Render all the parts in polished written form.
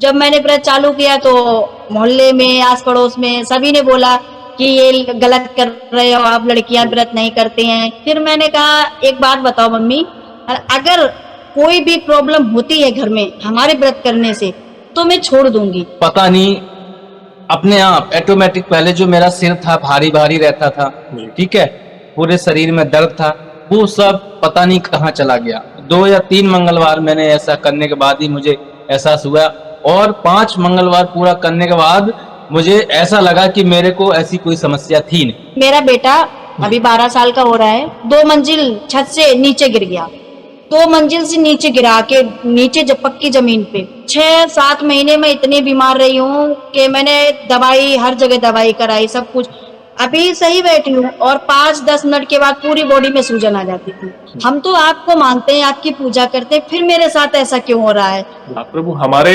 जब मैंने व्रत चालू किया तो मोहल्ले में, आस पड़ोस में सभी ने बोला कि ये गलत कर रहे हो आप, लड़कियां व्रत नहीं करती हैं। फिर मैंने कहा एक बात बताओ मम्मी, अगर कोई भी प्रॉब्लम होती है घर में हमारे व्रत करने से तो मैं छोड़ दूंगी। पता नहीं अपने आप ऑटोमेटिक पहले जो मेरा सिर था भारी भारी रहता था, ठीक है, पूरे शरीर में दर्द था, वो सब पता नहीं कहाँ चला गया। 2 या 3 मंगलवार मैंने ऐसा करने के बाद ही मुझे एहसास हुआ, और 5 मंगलवार पूरा करने के बाद मुझे ऐसा लगा कि मेरे को ऐसी कोई समस्या थी नहीं। मेरा बेटा अभी 12 साल का हो रहा है, 2 मंजिल छत से नीचे गिर गया, 2 मंजिल से नीचे गिरा के नीचे जब पक्की जमीन पे 6-7 महीने में इतनी बीमार रही हूँ कि मैंने दवाई, हर जगह दवाई कराई, सब कुछ। अभी सही बैठी हूँ और 5-10 मिनट के बाद पूरी बॉडी में सूजन आ जाती थी। हम तो आपको मानते हैं, आपकी पूजा करते हैं, फिर मेरे साथ ऐसा क्यों हो रहा है? प्रभु हमारे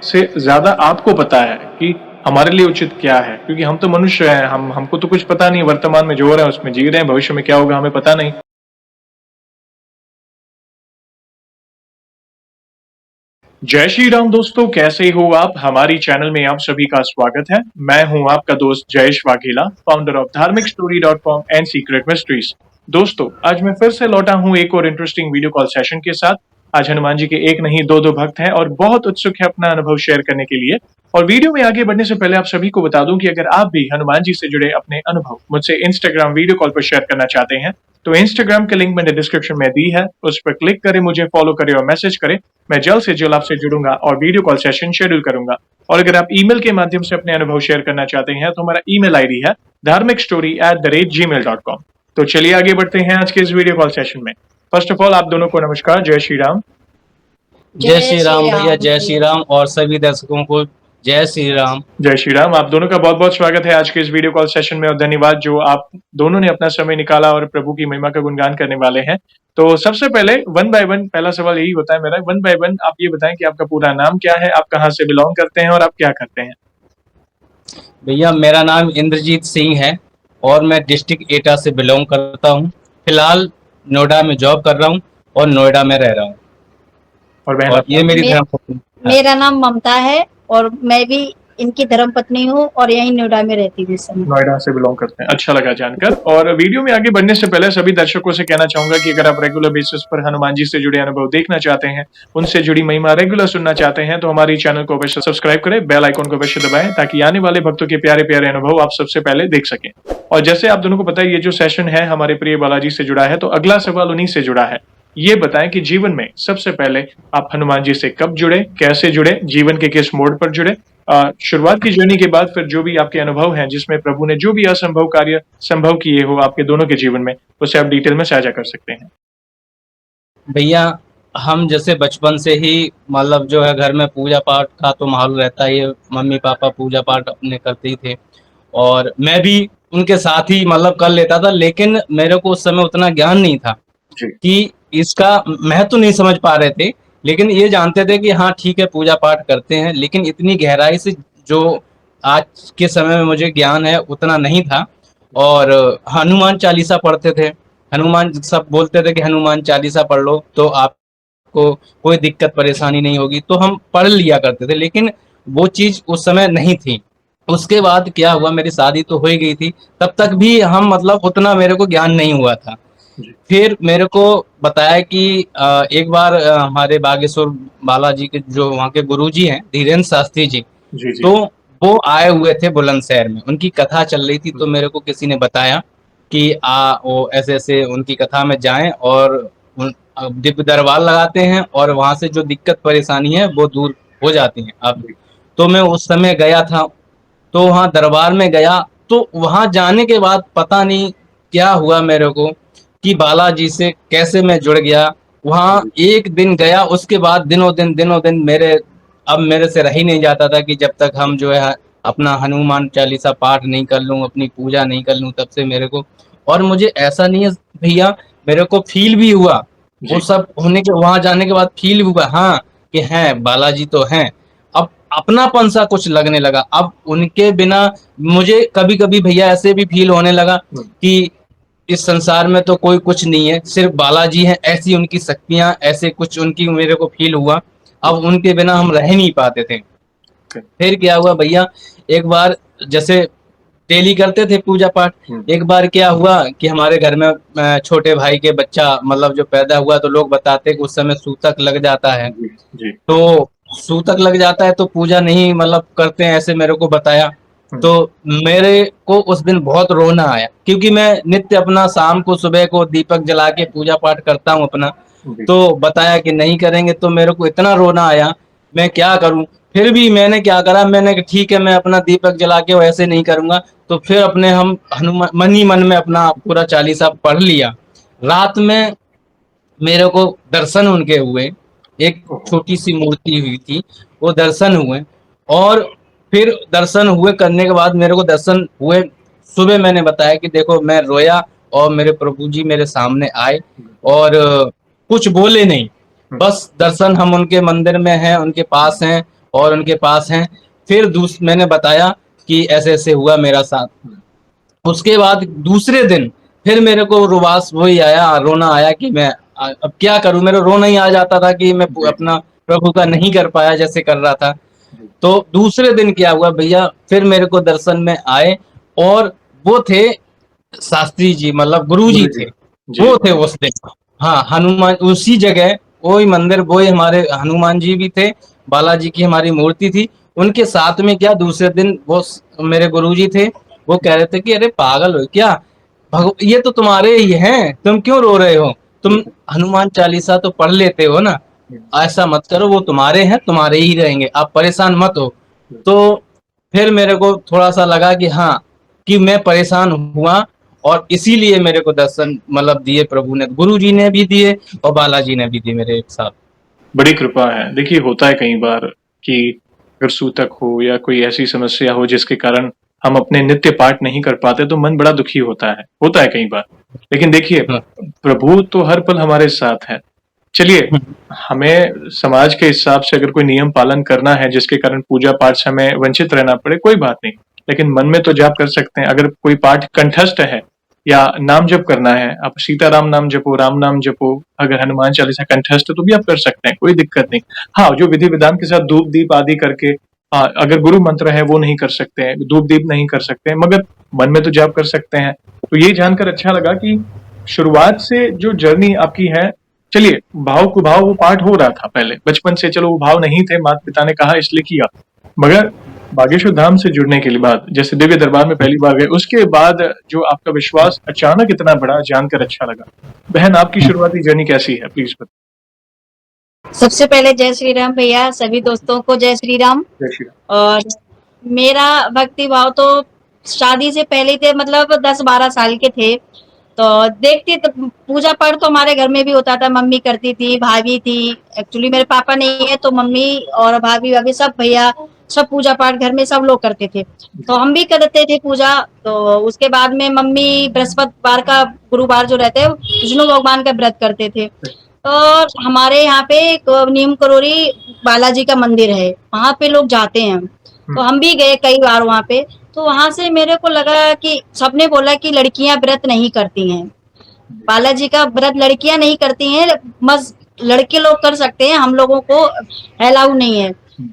से ज्यादा आपको पता है कि हमारे लिए उचित क्या है, क्योंकि हम तो मनुष्य हैं, हमको तो कुछ पता नहीं, वर्तमान में जो हो रहा है उसमें जी रहे हैं, भविष्य में क्या होगा हमें पता नहीं। जय श्री राम दोस्तों, कैसे हो आप? हमारी चैनल में आप सभी का स्वागत है। मैं हूं आपका दोस्त जयेश वाघेला, फाउंडर ऑफ धार्मिकस्टोरी.com एंड सीक्रेट मिस्ट्रीज। दोस्तों, आज मैं फिर से लौटा हूं एक और इंटरेस्टिंग वीडियो कॉल सेशन के साथ। आज हनुमान जी के एक नहीं 2 भक्त हैं और बहुत उत्सुक है अपना अनुभव शेयर करने के लिए। और वीडियो में आगे बढ़ने से पहले आप सभी को बता दूं कि अगर आप भी हनुमान जी से जुड़े अपने अनुभव मुझसे इंस्टाग्राम वीडियो कॉल पर शेयर करना चाहते हैं तो इंस्टाग्राम के लिंक मैंने डिस्क्रिप्शन में दी है, उस पर क्लिक करें, मुझे फॉलो करें और मैसेज करें। मैं जल्द से जल्द आपसे जुड़ूंगा और वीडियो कॉल सेशन शेड्यूल करूंगा। और अगर आप ईमेल के माध्यम से अपने अनुभव शेयर करना चाहते हैं तो हमारा ईमेल आईडी है dharmikstory@gmail.com। तो चलिए आगे बढ़ते हैं आज के इस वीडियो कॉल सेशन में। फर्स्ट ऑफ ऑल आप दोनों को नमस्कार, जय श्री राम। जय श्री राम भैया, जय श्री राम, और सभी दर्शकों को जय श्री राम। जय श्री राम। आप दोनों का बहुत बहुत स्वागत है आज के इस वीडियो कॉल सेशन में और धन्यवाद जो आप दोनों ने अपना समय निकाला और प्रभु की महिमा का गुणगान करने वाले हैं। तो सबसे पहले 1 बाय 1 पहला सवाल यही होता है मेरा, 1 बाय 1 आप ये बताएं कि आपका पूरा नाम क्या है, आप कहाँ से बिलोंग करते हैं और आप क्या करते हैं? भैया मेरा नाम इंद्रजीत सिंह है और मैं डिस्ट्रिक्ट एटा से बिलोंग करता हूँ। फिलहाल नोएडा में जॉब कर रहा हूँ और नोएडा में रह रहा हूँ। और बहन और ये मेरी धर्मपत्नी। मेरा नाम ममता है और मैं भी इनकी धर्मपत्नी हूँ और यही नोएडा में रहती हूँ। नोएडा से बिलोंग करते हैं, अच्छा लगा जानकर। और वीडियो में आगे बढ़ने से पहले सभी दर्शकों से कहना चाहूंगा कि अगर आप रेगुलर बेसिस पर हनुमान जी से जुड़े अनुभव देखना चाहते हैं, उनसे जुड़ी महिमा रेगुलर सुनना चाहते हैं तो हमारी चैनल को अवश्य सब्सक्राइब करें, बेल आइकॉन को अवश्य दबाएं ताकि आने वाले भक्तों के प्यारे प्यारे अनुभव आप सबसे पहले देख सकें। और जैसे आप दोनों को पता है ये जो सेशन है हमारे प्रिय बालाजी से जुड़ा है, तो अगला सवाल उन्हीं से जुड़ा है। ये बताएं कि जीवन में सबसे पहले आप हनुमान जी से कब जुड़े, कैसे जुड़े, जीवन के किस मोड़ पर जुड़े? शुरुआत की जर्नी के बाद फिर जो भी आपके अनुभव हैं जिसमें प्रभु ने जो भी असंभव कार्य संभव किए हो आपके दोनों के जीवन में, उसे आप डिटेल में साझा कर सकते हैं। भैया हम जैसे बचपन से ही मतलब जो है घर में पूजा पाठ का तो माहौल रहता ही है, मम्मी पापा पूजा पाठ अपने करते ही थे और मैं भी उनके साथ ही मतलब कर लेता था, लेकिन मेरे को उस समय उतना ज्ञान नहीं था कि इसका महत्व नहीं समझ पा रहे थे। लेकिन ये जानते थे कि हाँ ठीक है पूजा पाठ करते हैं, लेकिन इतनी गहराई से जो आज के समय में मुझे ज्ञान है उतना नहीं था। और हनुमान चालीसा पढ़ते थे, हनुमान सब बोलते थे कि हनुमान चालीसा पढ़ लो तो आपको कोई दिक्कत परेशानी नहीं होगी, तो हम पढ़ लिया करते थे, लेकिन वो चीज उस समय नहीं थी। उसके बाद क्या हुआ, मेरी शादी तो हो ही गई थी, तब तक भी हम मतलब उतना मेरे को ज्ञान नहीं हुआ था। फिर मेरे को बताया कि एक बार हमारे बागेश्वर बालाजी के जो वहाँ के गुरुजी हैं धीरेन्द्र शास्त्री जी, तो वो आए हुए थे बुलंदशहर में, उनकी कथा चल रही थी, तो मेरे को किसी ने बताया कि वो ऐसे ऐसे उनकी कथा में जाएं और दिव्य दरबार लगाते हैं और वहां से जो दिक्कत परेशानी है वो दूर हो जाती है। अब तो मैं उस समय गया था, तो वहाँ दरबार में गया, तो वहां जाने के बाद पता नहीं क्या हुआ मेरे को कि बालाजी से कैसे मैं जुड़ गया। वहां एक दिन गया, उसके बाद दिनों दिन मेरे से रह ही नहीं जाता था कि जब तक हम जो है अपना हनुमान चालीसा पाठ नहीं कर लूं, अपनी पूजा नहीं कर लूं, तब से मेरे को, और मुझे ऐसा नहीं है भैया, मेरे को फील भी हुआ वो सब होने के, वहां जाने के बाद फील हुआ हाँ कि हैं बालाजी तो हैं। अब अपनापन सा कुछ लगने लगा। अब उनके बिना मुझे कभी कभी भैया ऐसे भी फील होने लगा कि इस संसार में तो कोई कुछ नहीं है, सिर्फ बालाजी हैं, ऐसी उनकी शक्तियां, ऐसे कुछ उनकी मेरे को फील हुआ। अब उनके बिना हम रह नहीं पाते थे। फिर क्या हुआ भैया, एक बार जैसे डेली करते थे पूजा पाठ, एक बार क्या हुआ कि हमारे घर में छोटे भाई के बच्चा मतलब जो पैदा हुआ, तो लोग बताते हैं कि उस समय सूतक लग जाता है। जी जी। तो सूतक लग जाता है तो पूजा नहीं मतलब करते हैं, ऐसे मेरे को बताया। तो मेरे को उस दिन बहुत रोना आया, क्योंकि मैं नित्य अपना शाम को सुबह को दीपक जला के पूजा पाठ करता हूँ अपना। जी। तो बताया कि नहीं करेंगे, तो मेरे को इतना रोना आया, मैं क्या करूं। फिर भी मैंने क्या करा, मैंने कि ठीक है मैं अपना दीपक जला के वैसे नहीं करूंगा। तो फिर अपने हम हनुमान मन ही मन में अपना पूरा चालीसा पढ़ लिया। रात में मेरे को दर्शन उनके हुए, एक ओहो! छोटी सी मूर्ति हुई थी, वो दर्शन हुए। और फिर दर्शन हुए करने के बाद मेरे को दर्शन हुए, सुबह मैंने बताया कि देखो मैं रोया और मेरे प्रभु जी मेरे सामने आए और कुछ बोले नहीं, बस दर्शन हम उनके मंदिर में हैं, उनके पास हैं और उनके पास हैं। फिर मैंने बताया कि ऐसे ऐसे हुआ मेरा साथ। उसके बाद दूसरे दिन फिर मेरे को रुबास वही आया, रोना आया कि मैं अब क्या करूं, मेरा रोना ही आ जाता था कि मैं अपना प्रभु का नहीं कर पाया जैसे कर रहा था। तो दूसरे दिन क्या हुआ भैया, फिर मेरे को दर्शन में आए और वो थे शास्त्री जी, मतलब गुरु जी गुरुजी। थे, जी। वो थे उस दिन। हाँ, हनुमान उसी जगह, वही मंदिर, वही हमारे हनुमान जी भी थे, बालाजी की हमारी मूर्ति थी। उनके साथ में क्या दूसरे दिन वो मेरे गुरु जी थे, वो कह रहे थे कि अरे पागल हो क्या, ये तो तुम्हारे ही हैं, तुम क्यों रो रहे हो, तुम हनुमान चालीसा तो पढ़ लेते हो ना, ऐसा मत करो, वो तुम्हारे हैं, तुम्हारे ही रहेंगे, आप परेशान मत हो। तो फिर मेरे को थोड़ा सा लगा कि हाँ, कि मैं परेशान हुआ और इसीलिए मेरे को दर्शन मतलब दिए प्रभु ने, गुरु जी ने भी दिए और बालाजी ने भी दिए मेरे एक साथ। बड़ी कृपा है। देखिए होता है कई बार कि अगर सूतक हो या कोई ऐसी समस्या हो जिसके कारण हम अपने नित्य पाठ नहीं कर पाते तो मन बड़ा दुखी होता है कई बार। लेकिन देखिए हाँ, प्रभु तो हर पल हमारे साथ है। चलिए, हमें समाज के हिसाब से अगर कोई नियम पालन करना है जिसके कारण पूजा पाठ से हमें वंचित रहना पड़े, कोई बात नहीं। लेकिन मन में तो जाप कर सकते हैं। अगर कोई पाठ कंठस्थ है या नाम जप करना है, आप सीताराम नाम जपो, राम नाम जपो, अगर हनुमान चालीसा कंठस्थ है तो भी आप कर सकते हैं, कोई दिक्कत नहीं। हाँ, जो विधि विधान के साथ धूप दीप आदि करके, अगर गुरु मंत्र है वो नहीं कर सकते हैं, धूप दीप नहीं कर सकते हैं, मगर मन में तो जाप कर सकते हैं। तो ये जानकर अच्छा लगा कि शुरुआत से जो जर्नी आपकी है, चलिए भाव कुभाव वो पाठ हो रहा था पहले बचपन से, चलो वो भाव नहीं थे, माता पिता ने कहा इसलिए किया, मगर बागेश्वर धाम से जुड़ने के लिए बाद जैसे दिव्य दरबार में पहली बार गए, उसके बाद जो आपका विश्वास अचानक इतना बढ़ा, जानकर अच्छा लगा। बहन, आपकी शुरुआती जर्नी कैसी है, प्लीज बताइए। सबसे पहले जय श्री राम भैया, सभी दोस्तों को जय श्री राम। जय श्री राम। और मेरा भक्ति भाव तो शादी से पहले थे, मतलब 10-12 साल के थे तो देखती, तो पूजा पाठ तो हमारे घर में भी होता था, मम्मी करती थी, भाभी थी। एक्चुअली मेरे पापा नहीं है तो मम्मी और भाभी भाभी सब भैया सब पूजा पाठ घर में सब लोग करते थे, तो हम भी करते थे पूजा। तो उसके बाद में मम्मी बृहस्पतिवार का, गुरुवार जो रहते हैं विष्णु भगवान का व्रत करते थे। और हमारे यहाँ पे एक नीम करोरी बालाजी का मंदिर है, वहां पे लोग जाते हैं, तो हम भी गए कई बार वहां पे। तो वहां से मेरे को लगा कि सबने बोला कि लड़कियां व्रत नहीं करती हैं, बालाजी का व्रत लड़कियां नहीं करती हैं, बस लड़के लोग कर सकते हैं, हम लोगों को अलाउ नहीं है।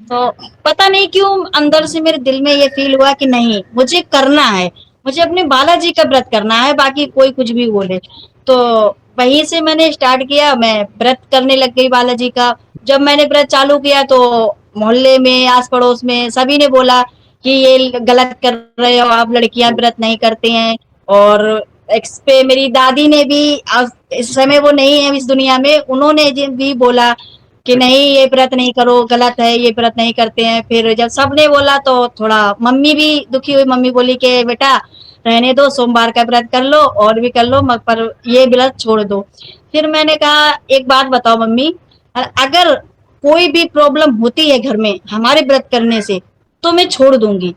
तो पता नहीं क्यों अंदर से मेरे दिल में ये फील हुआ कि नहीं, मुझे करना है, मुझे अपने बालाजी का व्रत करना है, बाकी कोई कुछ भी बोले। तो वहीं से मैंने स्टार्ट किया, मैं व्रत करने लग गई बालाजी का। जब मैंने व्रत चालू किया तो मोहल्ले में, आस पड़ोस में सभी ने बोला कि ये गलत कर रहे हो आप, लड़कियां व्रत नहीं करते हैं। और इस पे मेरी दादी ने भी, इस समय वो नहीं है इस दुनिया में, उन्होंने भी बोला कि नहीं ये व्रत नहीं करो, गलत है, ये व्रत नहीं करते हैं। फिर जब सबने बोला तो थोड़ा मम्मी भी दुखी हुई, मम्मी बोली कि बेटा रहने दो, सोमवार का व्रत कर लो और भी कर लो, पर ये व्रत छोड़ दो। फिर मैंने कहा एक बात बताओ मम्मी, अगर कोई भी प्रॉब्लम होती है घर में हमारे व्रत करने से तो मैं छोड़ दूंगी,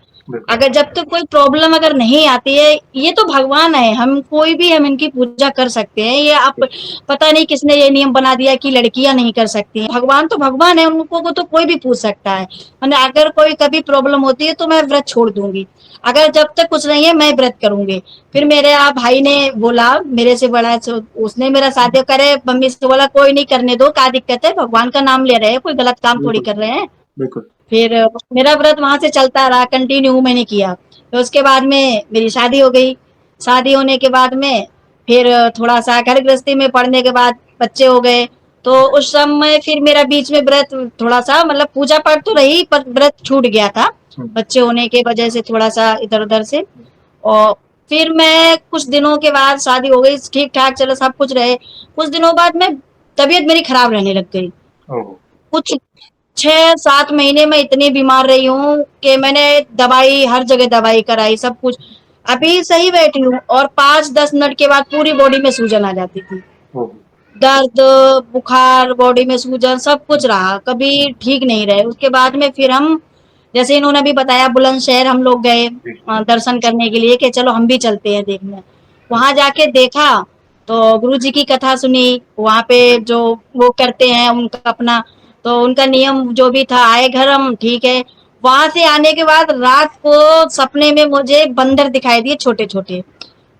अगर जब तक कोई प्रॉब्लम अगर नहीं आती है, ये तो भगवान है, हम कोई भी हम इनकी पूजा कर सकते हैं। ये आप पता नहीं किसने ये नियम बना दिया कि लड़कियां नहीं कर सकती हैं, भगवान तो भगवान है, उनको को तो कोई भी पूछ सकता है। मैंने अगर कोई कभी प्रॉब्लम होती है तो मैं व्रत छोड़ दूंगी, अगर जब तक कुछ नहीं है मैं व्रत करूंगी। फिर मेरे भाई ने बोला, मेरे से बड़ा, उसने मेरा साथ करे, मम्मी से बोला कोई नहीं, करने दो, क्या दिक्कत है, भगवान का नाम ले रहे हैं, कोई गलत काम थोड़ी कर रहे हैं। बिल्कुल। फिर मेरा व्रत वहां से चलता रहा, कंटिन्यू मैंने किया। तो उसके बाद में मेरी शादी हो गई। शादी होने के बाद में फिर थोड़ा सा घर गृहस्थी में पढ़ने के बाद बच्चे हो गए। तो उस समय फिर मेरा बीच में व्रत थोड़ा सा, मतलब पूजा पाठ तो रही पर व्रत छूट गया था बच्चे होने के वजह से, थोड़ा सा इधर उधर से। और फिर मैं कुछ दिनों के बाद शादी हो गई, ठीक ठाक चलो सब कुछ रहे। कुछ दिनों बाद में तबीयत मेरी खराब रहने लग गई। ओह, कुछ 6-7 महीने में इतनी बीमार रही हूँ कि मैंने दवाई, हर जगह दवाई कराई, सब कुछ। अभी सही बैठी हूँ और 5-10 मिनट के बाद पूरी बॉडी में सूजन आ जाती थी। ओह, दर्द, बुखार, बॉडी में सूजन, सब कुछ रहा, कभी ठीक नहीं रहे। उसके बाद में फिर हम, जैसे इन्होंने अभी बताया, बुलंदशहर हम लोग गए दर्शन करने के लिए कि चलो हम भी चलते हैं देखने। वहां जाके देखा तो गुरु जी की कथा सुनी। वहां पे जो वो करते हैं उनका अपना, तो उनका नियम जो भी था, आए घर हम, ठीक है। वहां से आने के बाद रात को सपने में मुझे बंदर दिखाई दिए, छोटे छोटे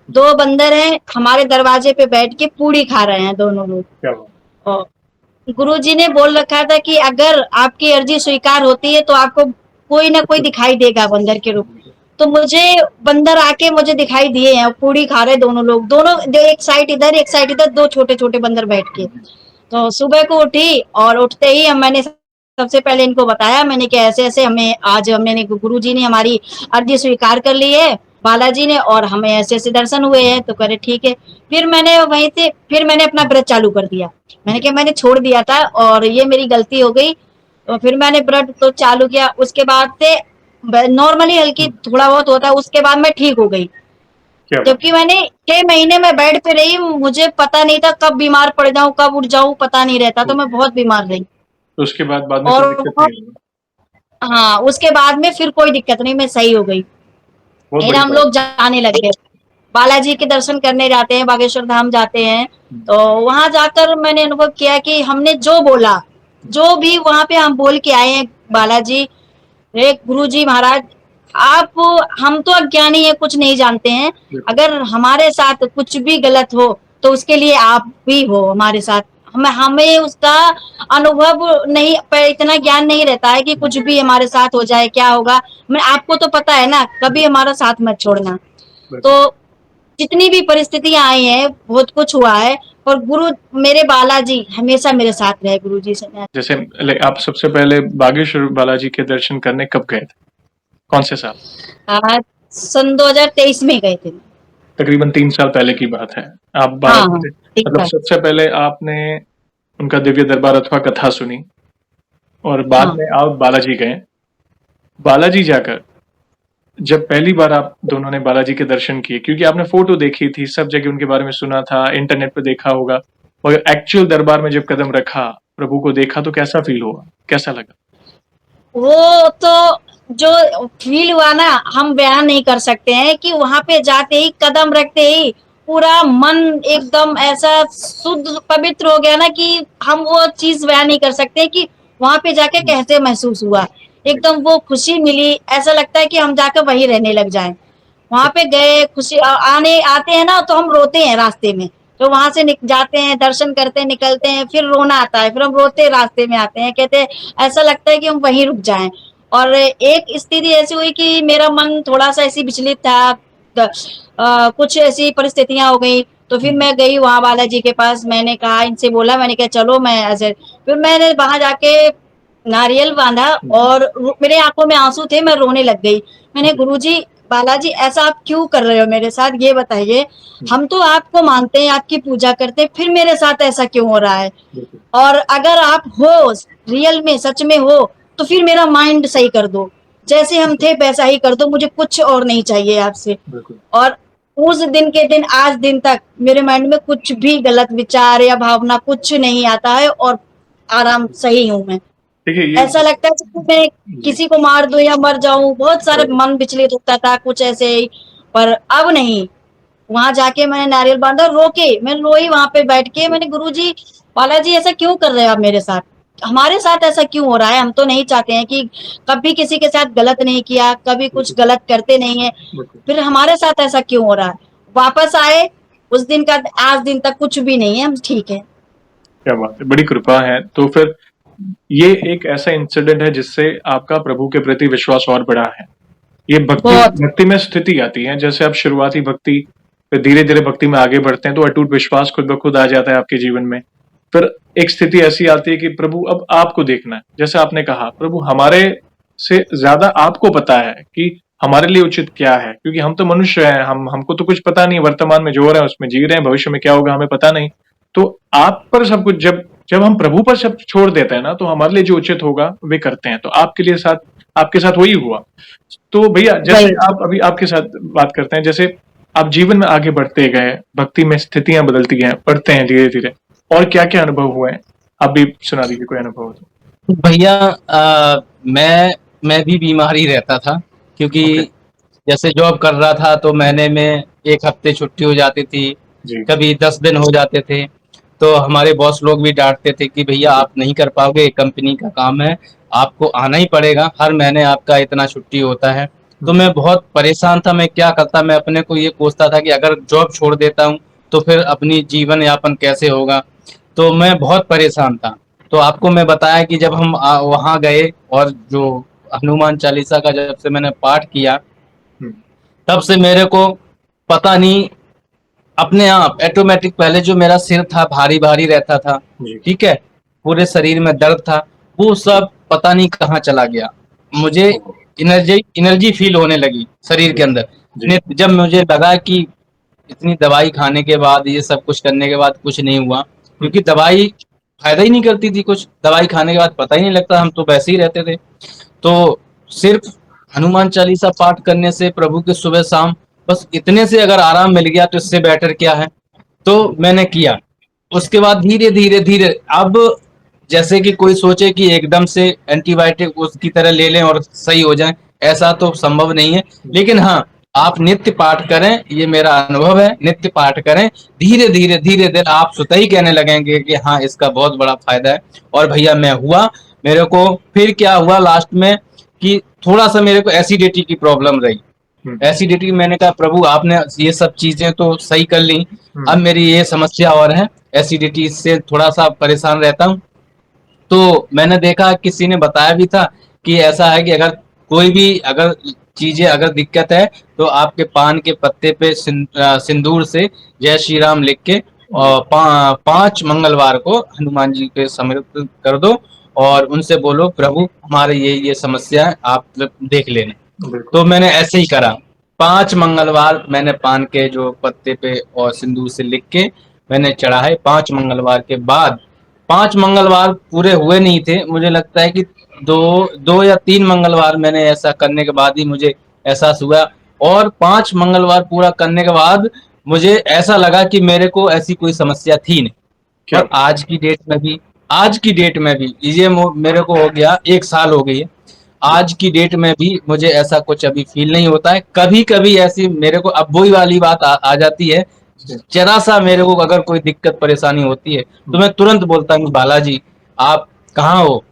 2 बंदर हैं, हमारे दरवाजे पे बैठ के पूड़ी खा रहे हैं दोनों लोग। क्या बात। और गुरुजी ने बोल रखा था कि अगर आपकी अर्जी स्वीकार होती है तो आपको कोई ना कोई दिखाई देगा बंदर के रूप। तो मुझे बंदर आके मुझे दिखाई दिए हैं, पूड़ी खा रहे दोनों लोग, दोनों एक साइड इधर एक साइड इधर, 2 छोटे छोटे बंदर बैठ के। तो सुबह को उठी और उठते ही मैंने सबसे पहले इनको बताया, मैंने कि ऐसे ऐसे हमें आज हमने गुरु जी ने हमारी अर्जी स्वीकार कर ली है बालाजी ने, और हमें ऐसे ऐसे दर्शन हुए हैं। तो करे ठीक है। फिर मैंने वहीं से फिर मैंने अपना व्रत चालू कर दिया। मैंने कहा मैंने छोड़ दिया था और ये मेरी गलती हो गई। तो फिर मैंने व्रत तो चालू किया। उसके बाद से नॉर्मली हल्की थोड़ा बहुत होता है, उसके बाद मैं ठीक हो गई। क्या बात। जबकि मैंने 6 महीने में बेड पे रही, मुझे पता नहीं था कब बीमार पड़ जाऊं, कब उठ जाऊं, पता नहीं रहता। तो मैं बहुत बीमार रही। तो उसके बाद में कोई और दिक्कत नहीं हुई। हाँ, उसके बाद में फिर कोई दिक्कत नहीं, मैं सही हो गई। बहुत फिर बड़ी हम बात। लोग जाने लगे, बालाजी के दर्शन करने जाते हैं, बागेश्वर धाम जाते हैं। तो वहां जाकर मैंने अनुभव किया कि हमने जो बोला, जो भी वहां पे हम बोल के आए हैं, बालाजी, एक गुरु जी महाराज, आप, हम तो अज्ञानी है, कुछ नहीं जानते हैं। अगर हमारे साथ कुछ भी गलत हो तो उसके लिए आप भी हो हमारे साथ। हमें उसका अनुभव नहीं, इतना ज्ञान नहीं रहता है कि कुछ भी हमारे साथ हो जाए क्या होगा। मैं, आपको तो पता है ना, कभी हमारा साथ मत छोड़ना। तो जितनी भी परिस्थितियां आई हैं, बहुत कुछ हुआ है, और गुरु मेरे बालाजी हमेशा मेरे साथ रहे। गुरु जी से मैं जैसे आप सबसे पहले बागेश्वर बालाजी के दर्शन करने कब गए थे? कौन से साल? सन 2023 में गए थे। तकरीबन 3 साल पहले की बात है। आप हाँ बालाजी हाँ, से ठीक मतलब है। सबसे पहले आपने उनका दिव्य दरबार अथवा कथा सुनी और बाद हाँ में आप बालाजी गए। बालाजी जाकर जब पहली बार आप दोनों ने बालाजी के दर्शन किए, क्योंकि आपने फोटो देखी थी, सब जगह उनके बारे में सुना था, इंटरनेट पे देखा होगा, और एक्चुअल दरबार में जब कदम रखा, प्रभु को देखा, तो कैसा फील हुआ? कैसा लगा? वो तो जो फील हुआ ना, हम बयान नहीं कर सकते हैं कि वहां पे जाते ही, कदम रखते ही पूरा मन एकदम ऐसा शुद्ध पवित्र हो गया ना कि हम वो चीज बयान नहीं कर सकते कि वहां पे जाके कैसे महसूस हुआ। एकदम वो खुशी मिली, ऐसा लगता है कि हम जाकर वहीं रहने लग जाएं। वहां पे गए, खुशी आने आते हैं ना तो हम रोते हैं रास्ते में। तो वहां से जाते हैं, दर्शन करते हैं, निकलते हैं, फिर रोना आता है, फिर हम रोते रास्ते में आते हैं, कहते हैं ऐसा लगता है कि हम वहीं रुक जाएं। और एक स्थिति ऐसी हुई कि मेरा मन थोड़ा सा ऐसी विचलित था, कुछ ऐसी परिस्थितियां हो गई। तो फिर मैं गई वहां बालाजी के पास, मैंने कहा, इनसे बोला, मैंने कहा चलो मैं ऐसे, फिर मैंने वहां जाके नारियल बांधा और मेरे आंखों में आंसू थे, मैं रोने लग गई। मैंने, गुरुजी, बालाजी, ऐसा आप क्यों कर रहे हो मेरे साथ, ये बताइए। हम तो आपको मानते हैं, आपकी पूजा करते हैं, फिर मेरे साथ ऐसा क्यों हो रहा है। और अगर आप हो, रियल में, सच में हो, तो फिर मेरा माइंड सही कर दो, जैसे हम थे वैसा ही कर दो, मुझे कुछ और नहीं चाहिए आपसे। और उस दिन के दिन आज दिन तक मेरे माइंड में कुछ भी गलत विचार या भावना कुछ नहीं आता है, और आराम सही हूं मैं। देखिए ये ऐसा लगता है कि मैं किसी को मार दूं या मर जाऊं, बहुत सारे मन विचलित होता था, कुछ ऐसे ही। पर अब नहीं। वहां जाके मैंने नारियल बांधा, रो के मैं रोई वहां पे बैठ के। मैंने, गुरुजी, बालाजी, ऐसा क्यों कर रहे हो आप मेरे साथ, हमारे साथ ऐसा क्यों हो रहा है। हम तो नहीं चाहते हैं कि कभी किसी के साथ गलत नहीं किया, कभी कुछ गलत करते नहीं है, फिर हमारे साथ ऐसा क्यों हो रहा है। वापस आए, उस दिन का आज दिन तक कुछ भी नहीं है, हम ठीक है। क्या बात है, बड़ी कृपा है। तो फिर ये एक ऐसा इंसिडेंट है जिससे आपका प्रभु के प्रति विश्वास और बढ़ा है। ये बहुत। भक्ति में स्थिति आती है, जैसे आप शुरुआती भक्ति फिर धीरे धीरे भक्ति में आगे बढ़ते हैं तो अटूट विश्वास खुद ब खुद आ जाता है आपके जीवन में। फिर एक स्थिति ऐसी आती है कि प्रभु अब आपको देखना है, जैसे आपने कहा प्रभु हमारे से ज्यादा आपको पता है कि हमारे लिए उचित क्या है, क्योंकि हम तो मनुष्य हैं, हमको तो कुछ पता नहीं, वर्तमान में जो हो रहा है उसमें जी रहे हैं, भविष्य में क्या होगा हमें पता नहीं। तो आप पर सब कुछ जब जब हम प्रभु पर सब छोड़ देते हैं ना, तो हमारे लिए जो उचित होगा वे करते हैं। तो आपके साथ वही हुआ। तो भैया जैसे वही। आप अभी आपके साथ बात करते हैं, जैसे आप जीवन में आगे बढ़ते गए, भक्ति में स्थितियां बदलती हैं, बढ़ते हैं धीरे धीरे, और क्या क्या अनुभव हुए हैं आप भी सुना दीजिए कोई अनुभव हो तो। भैया मैं भी बीमार ही रहता था, क्योंकि ओके। जैसे जॉब कर रहा था तो महीने में 1 हफ्ते छुट्टी हो जाती थी, जी। कभी 10 दिन हो जाते थे। तो हमारे बॉस लोग भी डांटते थे कि भैया आप नहीं कर पाओगे, कंपनी का काम है, आपको आना ही पड़ेगा, हर महीने आपका इतना छुट्टी होता है। तो मैं बहुत परेशान था, मैं क्या करता, मैं अपने को ये कोसता था कि अगर जॉब छोड़ देता हूँ तो फिर अपनी जीवन यापन कैसे होगा। तो मैं बहुत परेशान था। तो आपको मैं बताया कि जब हम वहाँ गए और जो हनुमान चालीसा का जब से मैंने पाठ किया, हम्म। तब से मेरे को पता नहीं, अपने आप ऑटोमेटिक, पहले जो मेरा सिर था भारी भारी रहता था, जी। ठीक है, पूरे शरीर में दर्द था, वो सब पता नहीं कहाँ चला गया। मुझे एनर्जी एनर्जी फील होने लगी शरीर के अंदर। जी। जब मुझे लगा कि इतनी दवाई खाने के बाद, ये सब कुछ करने के बाद कुछ नहीं हुआ, क्योंकि दवाई फायदा ही नहीं करती थी कुछ, दवाई खाने के बाद पता ही नहीं लगता, हम तो वैसे ही रहते थे। तो सिर्फ हनुमान चालीसा पाठ करने से, प्रभु के सुबह शाम, बस इतने से अगर आराम मिल गया तो इससे बेटर क्या है। तो मैंने किया। उसके बाद धीरे धीरे धीरे, अब जैसे कि कोई सोचे कि एकदम से एंटीबायोटिक उसकी तरह ले लें और सही हो जाए, ऐसा तो संभव नहीं है। लेकिन हाँ, आप नित्य पाठ करें, ये मेरा अनुभव है, नित्य पाठ करें, धीरे धीरे धीरे धीरे आप स्वतः ही कहने लगेंगे कि हाँ इसका बहुत बड़ा फायदा है। और भैया मैं हुआ, मेरे को फिर क्या हुआ लास्ट में, कि थोड़ा सा मेरे को एसिडिटी की प्रॉब्लम रही। एसिडिटी, मैंने कहा प्रभु आपने ये सब चीजें तो सही कर ली, अब मेरी ये समस्या और है, एसिडिटी से थोड़ा सा परेशान रहता हूँ। तो मैंने देखा, किसी ने बताया भी था कि ऐसा है कि अगर कोई भी अगर चीजें अगर दिक्कत है तो आपके पान के पत्ते पे सिंदूर से जय श्री राम लिख के और 5 मंगलवार को हनुमान जी पे समर्पित कर दो, और उनसे बोलो प्रभु हमारे ये समस्या है, आप देख लेना। बिल्कुल। तो मैंने ऐसे ही करा, 5 मंगलवार मैंने पान के जो पत्ते पे और सिंदूर से लिख के मैंने चढ़ाए। 5 मंगलवार के बाद, 5 मंगलवार पूरे हुए नहीं थे, मुझे लगता है कि दो या 3 मंगलवार मैंने ऐसा करने के बाद ही मुझे एहसास हुआ। और 5 मंगलवार पूरा करने के बाद मुझे ऐसा लगा कि मेरे को ऐसी कोई समस्या थी नहीं। क्या और आज की डेट में भी ये मेरे को हो गया 1 साल हो गई है, आज की डेट में भी मुझे ऐसा कुछ अभी फील नहीं होता है। कभी कभी ऐसी मेरे को अब वही वाली बात आ जाती है, जरा सा मेरे को अगर कोई दिक्कत परेशानी होती है तो मैं तुरंत बोलता हूँ बालाजी आप कहाँ हो,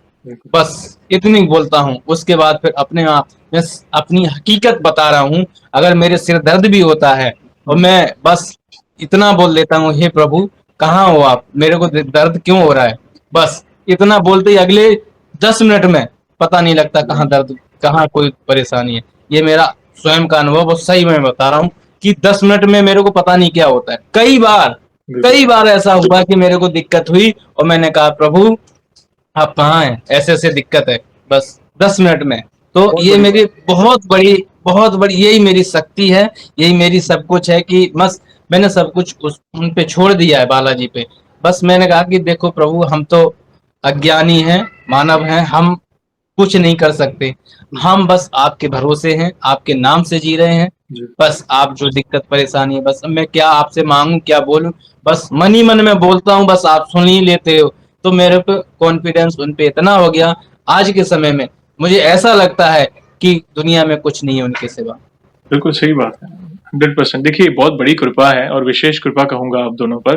बस इतनी बोलता हूँ। उसके बाद फिर अपने आप मैं अपनी हकीकत बता रहा हूँ। अगर मेरे सिर दर्द भी होता है और मैं बस इतना बोल देता हूँ, हे प्रभु कहाँ हो आप, मेरे को दर्द क्यों हो रहा है, बस इतना बोलते ही अगले 10 मिनट में पता नहीं लगता कहाँ दर्द, कहाँ कोई परेशानी है। ये मेरा स्वयं का अनुभव, और सही मैं बता रहा हूँ कि 10 मिनट में मेरे को पता नहीं क्या होता है। कई बार ऐसा हुआ कि मेरे को दिक्कत हुई और मैंने कहा प्रभु आप कहाँ हैं, ऐसे ऐसे दिक्कत है, बस 10 मिनट में। तो ये मेरी बहुत बड़ी यही मेरी शक्ति है, यही मेरी सब कुछ है कि बस मैंने सब कुछ उन पे छोड़ दिया है, बालाजी पे। बस मैंने कहा कि देखो प्रभु हम तो अज्ञानी हैं, मानव हैं, हम कुछ नहीं कर सकते, हम बस आपके भरोसे हैं, आपके नाम से जी रहे हैं। बस आप जो दिक्कत परेशानी है, बस मैं क्या आपसे मांगू, क्या बोलूं, बस मन ही मन में बोलता हूँ, बस आप सुन ही लेते हो। तो मेरे पे कॉन्फिडेंस उन पे इतना हो गया, आज के समय में मुझे ऐसा लगता है कि दुनिया में कुछ नहीं है उनके सिवा। बिल्कुल सही बात है, 100%। देखिए बहुत बड़ी कृपा है और विशेष कृपा कहूंगा आप दोनों पर,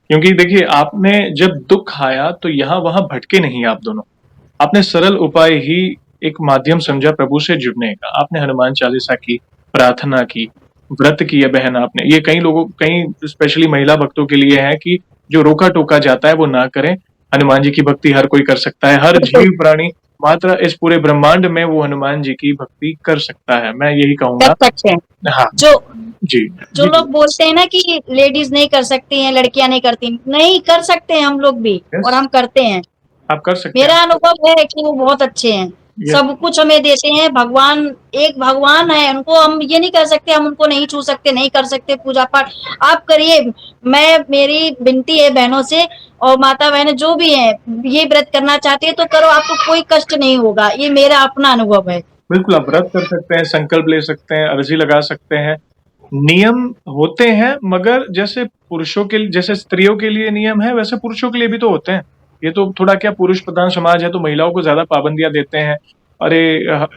क्योंकि देखिए आपने जब दुख आया तो यहाँ वहां भटके नहीं आप दोनों, आपने सरल उपाय ही एक माध्यम समझा प्रभु से जुड़ने का। आपने हनुमान चालीसा की, प्रार्थना की, व्रत किया बहन आपने। ये कई स्पेशली महिला भक्तों के लिए है कि जो रोका टोका जाता है वो ना करें, हनुमान जी की भक्ति हर कोई कर सकता है, हर जीव प्राणी मात्र इस पूरे ब्रह्मांड में वो हनुमान जी की भक्ति कर सकता है, मैं यही कर कहूंगा। सकते हैं। हाँ जो जी जो जी लोग बोलते हैं ना कि लेडीज नहीं कर सकती हैं, लड़कियां नहीं करती, नहीं कर सकते हैं हम लोग भी, और यस, हम करते हैं। आप कर सकते मेरा हैं। अनुभव है कि वो बहुत अच्छे हैं, यस, सब कुछ हमें देते हैं। भगवान एक भगवान है, उनको हम ये नहीं कर सकते, हम उनको नहीं छू सकते, नहीं कर सकते पूजा पाठ। आप करिए, मैं मेरी विनती है बहनों से, और माता बहनें जो भी हैं, ये व्रत करना चाहती है तो करो, आपको कोई कष्ट नहीं होगा, ये मेरा अपना अनुभव है। बिल्कुल आप व्रत कर सकते हैं, संकल्प ले सकते हैं, अर्जी लगा सकते हैं। नियम होते हैं, मगर जैसे पुरुषों के, जैसे स्त्रियों के लिए नियम है, वैसे पुरुषों के लिए भी तो होते हैं। ये तो थोड़ा क्या पुरुष प्रधान समाज है, तो महिलाओं को ज्यादा पाबंदियां देते हैं। अरे,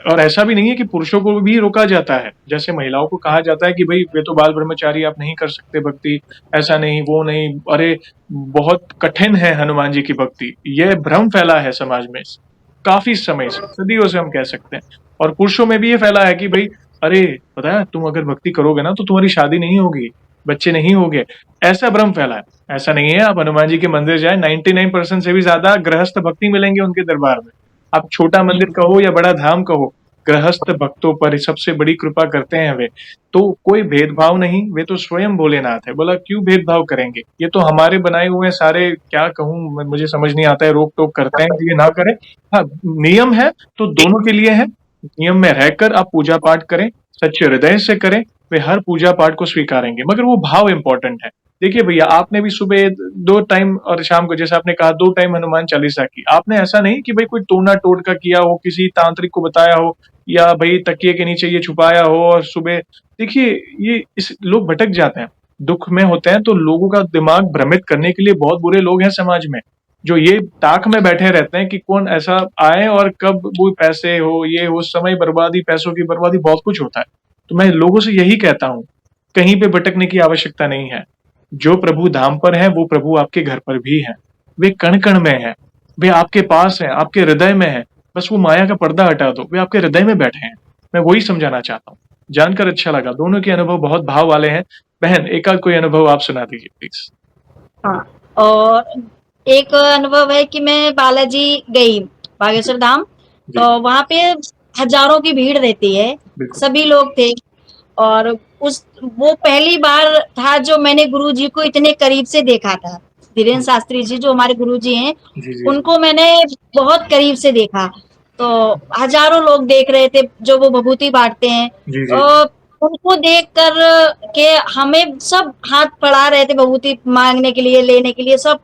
और ऐसा भी नहीं है कि पुरुषों को भी रोका जाता है। जैसे महिलाओं को कहा जाता है कि भाई वे तो बाल ब्रह्मचारी, आप नहीं कर सकते भक्ति, ऐसा नहीं वो नहीं। अरे, बहुत कठिन है हनुमान जी की भक्ति, यह भ्रम फैला है समाज में काफी समय से, सदियों से हम कह सकते हैं। और पुरुषों में भी ये फैला है कि भाई, अरे पता है, तुम अगर भक्ति करोगे ना तो तुम्हारी शादी नहीं होगी, बच्चे नहीं होंगे। ऐसा भ्रम फैला है। ऐसा नहीं है, आप हनुमान जी के मंदिर जाए, 99% से भी ज्यादा गृहस्थ भक्ति मिलेंगे उनके दरबार में। आप छोटा मंदिर कहो या बड़ा धाम कहो, गृहस्थ भक्तों पर सबसे बड़ी कृपा करते हैं वे। तो कोई भेदभाव नहीं, वे तो स्वयं भोलेनाथ है। बोला क्यों भेदभाव करेंगे, ये तो हमारे बनाए हुए सारे, क्या कहूँ, मुझे समझ नहीं आता है, रोक टोक करते हैं, ये ना करें। हाँ, नियम है तो दोनों के लिए है। नियम में रहकर आप पूजा पाठ करें, सच्चे हृदय से करें, वे हर पूजा पाठ को स्वीकारेंगे, मगर वो भाव इंपॉर्टेंट है। देखिए भैया, आपने भी सुबह 2 टाइम और शाम को, जैसे आपने कहा, 2 टाइम हनुमान चालीसा की। आपने ऐसा नहीं कि भाई कोई टोना टोटका किया हो, किसी तांत्रिक को बताया हो, या भाई तकिए के नीचे ये छुपाया हो और सुबह। देखिए, ये इस लोग भटक जाते हैं, दुख में होते हैं, तो लोगों का दिमाग भ्रमित करने के लिए बहुत बुरे लोग हैं समाज में, जो ये ताक में बैठे रहते हैं कि कौन ऐसा आए और कब वो पैसे हो, ये हो, समय बर्बादी, पैसों की बर्बादी, बहुत कुछ होता है। तो मैं लोगों से यही कहता हूँ, कहीं पे भटकने की आवश्यकता नहीं है। जो प्रभु धाम पर है, वो प्रभु आपके घर पर भी है। वे कण कण में है, वे आपके पास है, आपके हृदय में है। बस वो माया का पर्दा हटा दो, वे आपके हृदय में बैठे हैं। मैं वही समझाना चाहता हूँ। जानकर अच्छा लगा, दोनों के अनुभव बहुत भाव वाले हैं। बहन, एक आध कोई अनुभव आप सुना दीजिए प्लीज। हाँ, और एक अनुभव है कि मैं बालाजी गई, बागेश्वर धाम, जी, तो वहां पे हजारों की भीड़ रहती है, बिल्कुल। सभी लोग थे। और उस वो पहली बार था जो मैंने गुरु जी को इतने करीब से देखा था। धीरेन्द्र शास्त्री जी जो हमारे गुरु जी हैं, जी, जी, जी। उनको मैंने बहुत करीब से देखा। तो हजारों लोग देख रहे थे जो वो विभूति बांटते हैं, जी, जी। और उनको देख कर के हमें सब हाथ बढ़ा रहे थे विभूति मांगने के लिए, लेने के लिए, सब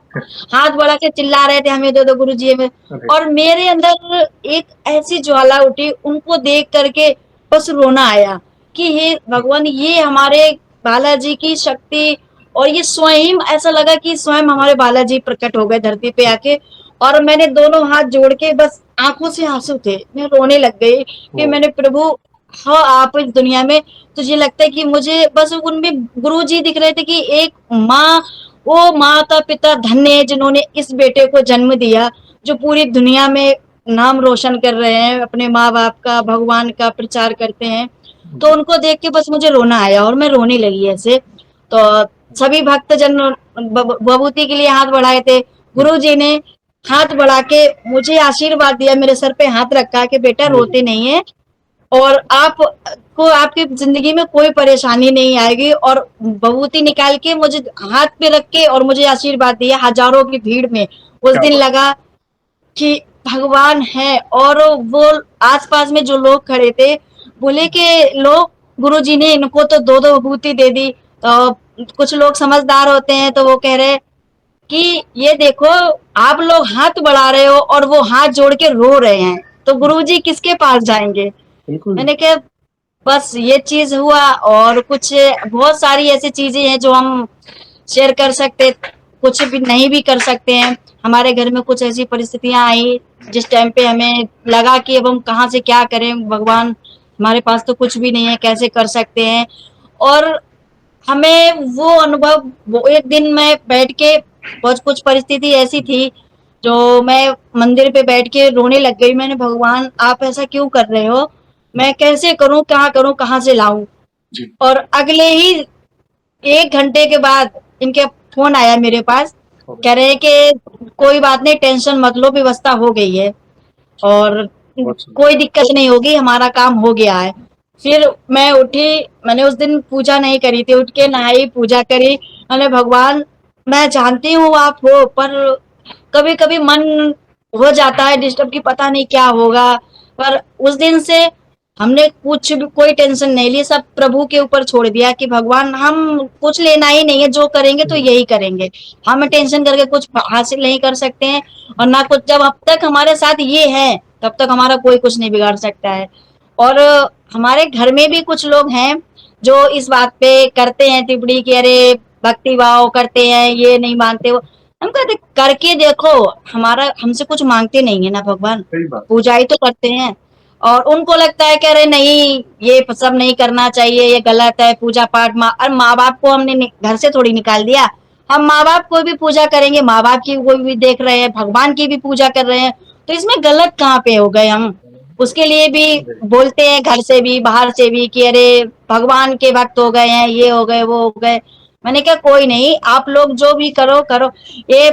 हाथ बढ़ा के चिल्ला रहे थे, हमें दे दो गुरु जी हमें। अरे, और मेरे अंदर एक ऐसी ज्वाला उठी, उनको देख करके बस रोना आया कि हे भगवान, ये हमारे बालाजी की शक्ति, और ये स्वयं ऐसा लगा कि स्वयं हमारे बालाजी प्रकट हो गए धरती पे आके। और मैंने दोनों हाथ जोड़ के, बस आंखों से आंसू थे, मैं रोने लग गई कि वो मैंने प्रभु, हाँ आप इस दुनिया में, तुझे लगता है कि मुझे बस उनमें गुरु जी दिख रहे थे कि एक माँ, वो माता पिता धन्य है जिन्होंने इस बेटे को जन्म दिया, जो पूरी दुनिया में नाम रोशन कर रहे हैं, अपने माँ बाप का, भगवान का प्रचार करते हैं। तो उनको देख के बस मुझे रोना आया और मैं रोने लगी ऐसे। तो सभी भक्त जन विभूति के लिए हाथ बढ़ाए थे। गुरु जी ने हाथ बढ़ा के मुझे आशीर्वाद दिया, मेरे सर पे हाथ रखा कि बेटा रोते नहीं है, और आप को आपकी जिंदगी में कोई परेशानी नहीं आएगी। और विभूति निकाल के मुझे हाथ पे रख के और मुझे आशीर्वाद दिया हजारों की भीड़ में। उस क्या दिन बात। लगा कि भगवान है। और वो आसपास में जो लोग खड़े थे बोले कि लोग, गुरुजी ने इनको तो दो दो विभूति दे दी। तो कुछ लोग समझदार होते हैं तो वो कह रहे कि ये देखो, आप लोग हाथ बढ़ा रहे हो और वो हाथ जोड़ के रो रहे हैं, तो गुरुजी किसके पास जाएंगे। बिल्कुल। मैंने कहा बस ये चीज हुआ। और कुछ बहुत सारी ऐसी चीजें हैं जो हम शेयर कर सकते, कुछ भी नहीं भी कर सकते हैं। हमारे घर में कुछ ऐसी परिस्थितियां आई जिस टाइम पे हमें लगा कि अब हम कहाँ से क्या करें, भगवान हमारे पास तो कुछ भी नहीं है, कैसे कर सकते हैं। और हमें वो अनुभव, वो एक दिन मैं बैठ के, कुछ परिस्थिति ऐसी थी जो मैं मंदिर पे बैठ के रोने लग गई। मैंने, भगवान आप ऐसा क्यों कर रहे हो, मैं कैसे करूं, कहाँ से लाऊं। जी, और अगले ही 1 घंटे के बाद इनके फोन आया मेरे पास कह रहे हैं कि कोई बात नहीं, टेंशन मत लो, व्यवस्था हो गई है और बहुत सुंदर। कोई दिक्कत नहीं होगी, हमारा काम हो गया है। फिर मैं उठी, मैंने उस दिन पूजा नहीं करी थी, उठ के नहाई, पूजा करी। मैंने भगवान, मैं जानती हूँ आप हो, पर कभी कभी मन हो जाता है डिस्टर्ब की पता नहीं क्या होगा। पर उस दिन से हमने कुछ भी कोई टेंशन नहीं ली, सब प्रभु के ऊपर छोड़ दिया कि भगवान हम कुछ लेना ही नहीं है, जो करेंगे तो यही करेंगे, हम टेंशन करके कुछ हासिल नहीं कर सकते हैं और ना कुछ। जब अब तक हमारे साथ ये है तब तक हमारा कोई कुछ नहीं बिगाड़ सकता है। और हमारे घर में भी कुछ लोग हैं जो इस बात पे करते हैं टिप्पणी कि अरे भक्ति भाव करते हैं, ये नहीं मानते हो। हम कहते करके देखो, हमारा हमसे कुछ मांगते नहीं है ना भगवान, सही बात। पूजा ही तो करते हैं। और उनको लगता है कि अरे नहीं, ये सब नहीं करना चाहिए, ये गलत है, पूजा पाठ। माँ और माँ बाप को हमने घर से थोड़ी निकाल दिया, हम माँ बाप को भी पूजा करेंगे, माँ बाप की को भी देख रहे हैं, भगवान की भी पूजा कर रहे हैं, तो इसमें गलत कहाँ पे हो गए हम। उसके लिए भी बोलते हैं घर से भी बाहर से भी कि अरे भगवान के भक्त हो गए हैं, ये हो गए वो हो गए। मैंने कहा कोई नहीं, आप लोग जो भी करो करो। ये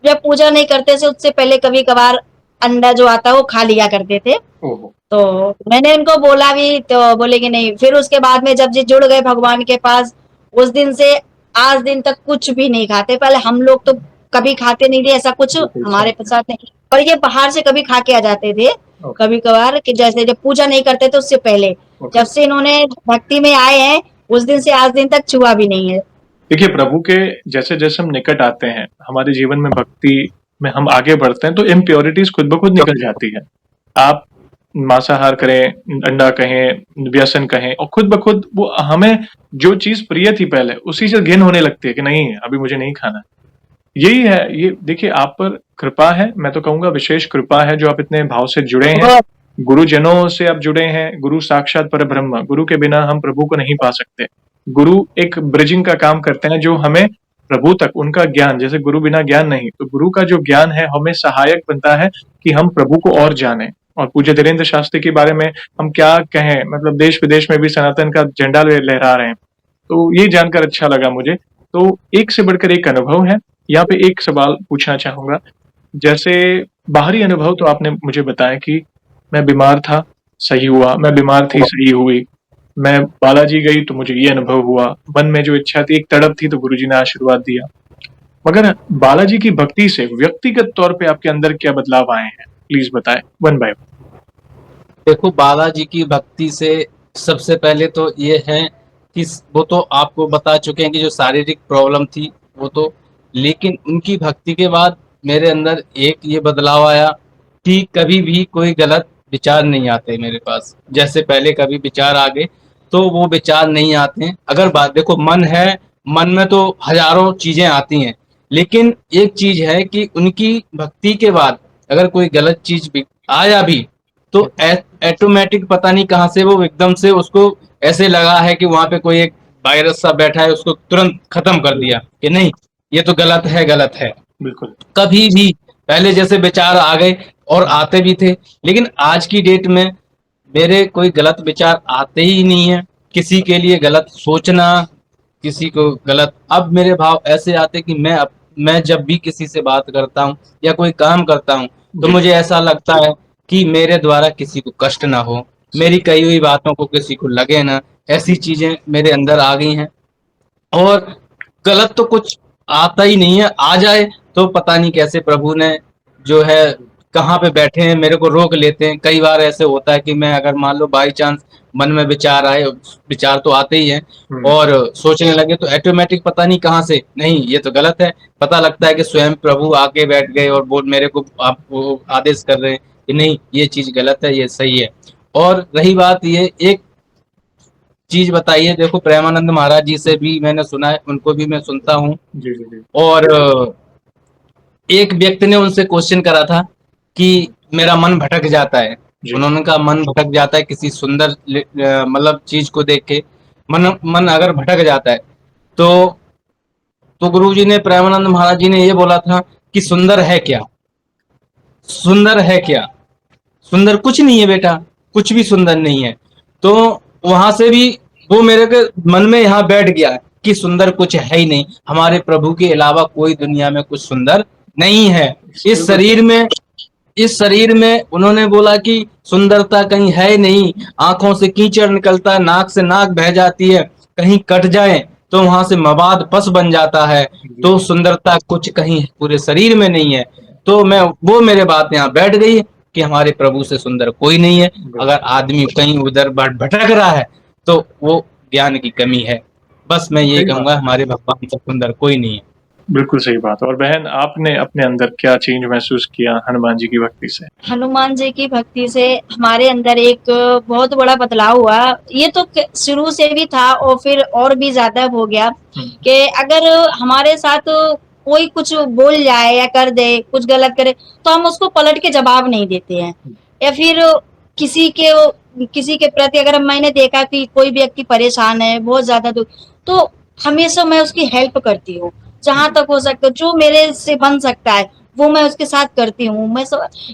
जब पूजा नहीं करते थे उससे पहले कभी कभार अंडा जो आता है वो खा लिया करते थे, ओहो। तो मैंने इनको बोला भी तो बोले कि नहीं। फिर उसके बाद में जब ये जुड़ गए भगवान के पास, उस दिन से आज दिन तक कुछ भी नहीं खाते। पहले हम लोग तो कभी खाते नहीं थे ऐसा कुछ, बिल्कुल हमारे सही। साथ नहीं। पर ये बाहर से कभी खा के आ जाते थे ओके। कभी कभार, कि जैसे जब पूजा नहीं करते थे उससे पहले। ओके। जब से इन्होंने भक्ति में आए हैं उस दिन से आज दिन तक छुआ भी नहीं है। देखिए, प्रभु के जैसे जैसे हम निकट आते हैं, हमारे जीवन में भक्ति में हम आगे बढ़ते हैं, तो इम्प्योरिटीज खुद ब खुद निकल जाती है। आप मांसाहार करें, अंडा कहें, व्यसन कहें, और खुद ब खुद वो हमें जो चीज प्रिय थी पहले, उसी से घिन होने लगती है कि नहीं, अभी मुझे नहीं खाना। यही है, ये देखिए आप पर कृपा है, मैं तो कहूंगा विशेष कृपा है, जो आप इतने भाव से जुड़े हैं, बहुत गुरुजनों से आप जुड़े हैं। गुरु साक्षात परब्रह्म, गुरु के बिना हम प्रभु को नहीं पा सकते। गुरु एक ब्रिजिंग का काम करते हैं, जो हमें प्रभु तक, उनका ज्ञान, जैसे गुरु बिना ज्ञान नहीं, तो गुरु का जो ज्ञान है हमें सहायक बनता है कि हम प्रभु को और जाने। और पूज्य धीरेन्द्र शास्त्री के बारे में हम क्या कहें, मतलब देश विदेश में भी सनातन का झंडा लहरा रहे हैं, तो ये जानकर अच्छा लगा मुझे। तो एक से बढ़कर एक अनुभव है। यहाँ पे एक सवाल पूछना चाहूंगा, जैसे बाहरी अनुभव तो आपने मुझे बताया कि मैं बीमार था, सही हुआ, मैं बीमार थी, सही हुई, मैं बालाजी गई तो मुझे ये अनुभव हुआ, मन में जो इच्छा थी, एक तड़प थी, तो गुरुजी ने आशीर्वाद दिया। मगर बालाजी की भक्ति से व्यक्तिगत तौर पे आपके अंदर क्या बदलाव आए हैं, प्लीज बताएं वन बाय वन। देखो, बालाजी की भक्ति से सबसे पहले तो ये है कि वो तो आपको बता चुके हैं कि जो शारीरिक प्रॉब्लम थी वो तो, लेकिन उनकी भक्ति के बाद मेरे अंदर एक ये बदलाव आया कि कभी भी कोई गलत विचार नहीं आते मेरे पास। जैसे पहले कभी विचार आ गए तो वो विचार नहीं आते हैं। अगर बात देखो, मन है, मन में तो हजारों चीजें आती हैं, लेकिन एक चीज है कि उनकी भक्ति के बाद अगर कोई गलत चीज भी आया भी तो ऑटोमेटिक पता नहीं कहाँ से वो एकदम से उसको ऐसे लगा है कि वहां पे कोई एक वायरस सा बैठा है, उसको तुरंत खत्म कर दिया कि नहीं, ये तो गलत है, गलत है। बिल्कुल। कभी भी पहले जैसे विचार आ गए और आते भी थे, लेकिन आज की डेट में मेरे कोई गलत विचार आते ही नहीं है। किसी के लिए गलत सोचना, किसी को गलत, अब मेरे भाव ऐसे आते कि मैं जब भी किसी से बात करता हूँ या कोई काम करता हूँ तो जी। मुझे ऐसा लगता है कि मेरे द्वारा किसी को कष्ट ना हो, मेरी कही हुई बातों को किसी को लगे ना, ऐसी चीजें मेरे अंदर आ गई हैं। और गलत तो कुछ आता ही नहीं है, आ जाए तो पता नहीं कैसे प्रभु ने जो है कहाँ पे बैठे हैं, मेरे को रोक लेते हैं। कई बार ऐसे होता है कि मैं अगर मान लो बाई चांस मन में विचार आए, विचार तो आते ही हैं और सोचने लगे तो ऑटोमेटिक पता नहीं कहाँ से, नहीं ये तो गलत है, पता लगता है कि स्वयं प्रभु आके बैठ गए और वो मेरे को आपको आदेश कर रहे हैं कि नहीं ये चीज गलत है, ये सही है। और रही बात ये एक चीज बताइए, देखो प्रेमानंद महाराज जी से भी मैंने सुना है, उनको भी मैं सुनता हूँ। जी जी जी। और एक व्यक्ति ने उनसे क्वेश्चन करा था कि मेरा मन भटक जाता है। जी। उन्होंने कहा मन भटक जाता है किसी सुंदर मतलब चीज को देख के, मन अगर भटक जाता है तो गुरुजी ने, प्रेमानंद महाराज जी ने ये बोला था कि सुंदर है क्या, सुंदर है क्या, सुंदर कुछ नहीं है बेटा, कुछ भी सुंदर नहीं है। तो वहां से भी वो मेरे के मन में यहाँ बैठ गया कि कि सुंदर कुछ है ही नहीं, हमारे प्रभु के अलावा कोई दुनिया में कुछ सुंदर नहीं है। इस शरीर में उन्होंने बोला कि सुंदरता कहीं है नहीं, आंखों से कीचड़ निकलता है, नाक से नाक बह जाती है, कहीं कट जाए तो वहां से मवाद पस बन जाता है, तो सुंदरता कुछ कहीं पूरे शरीर में नहीं है। तो मैं वो मेरे बात यहाँ बैठ गई कि हमारे प्रभु से सुंदर कोई नहीं है। अगर आदमी कहीं उधर भटक रहा है तो वो ज्ञान की कमी है। बस मैं ये कहूंगा, हमारे भगवान से सुंदर कोई नहीं है। बिल्कुल सही बात। और बहन, आपने अपने अंदर क्या चेंज महसूस किया हनुमान जी की भक्ति से? हनुमान जी की भक्ति से हमारे अंदर एक बहुत बड़ा बदलाव हुआ। ये तो शुरू से भी था और फिर और भी ज्यादा हो गया कि अगर हमारे साथ कोई कुछ बोल जाए या कर दे, कुछ गलत करे, तो हम उसको पलट के जवाब नहीं देते हैं। या फिर किसी के प्रति अगर मैंने देखा कि कोई व्यक्ति परेशान है, बहुत ज्यादा दुख, तो हमेशा मैं उसकी हेल्प करती हूँ जहां तक हो सकता है। जो मेरे से बन सकता है वो मैं उसके साथ करती हूँ। मैं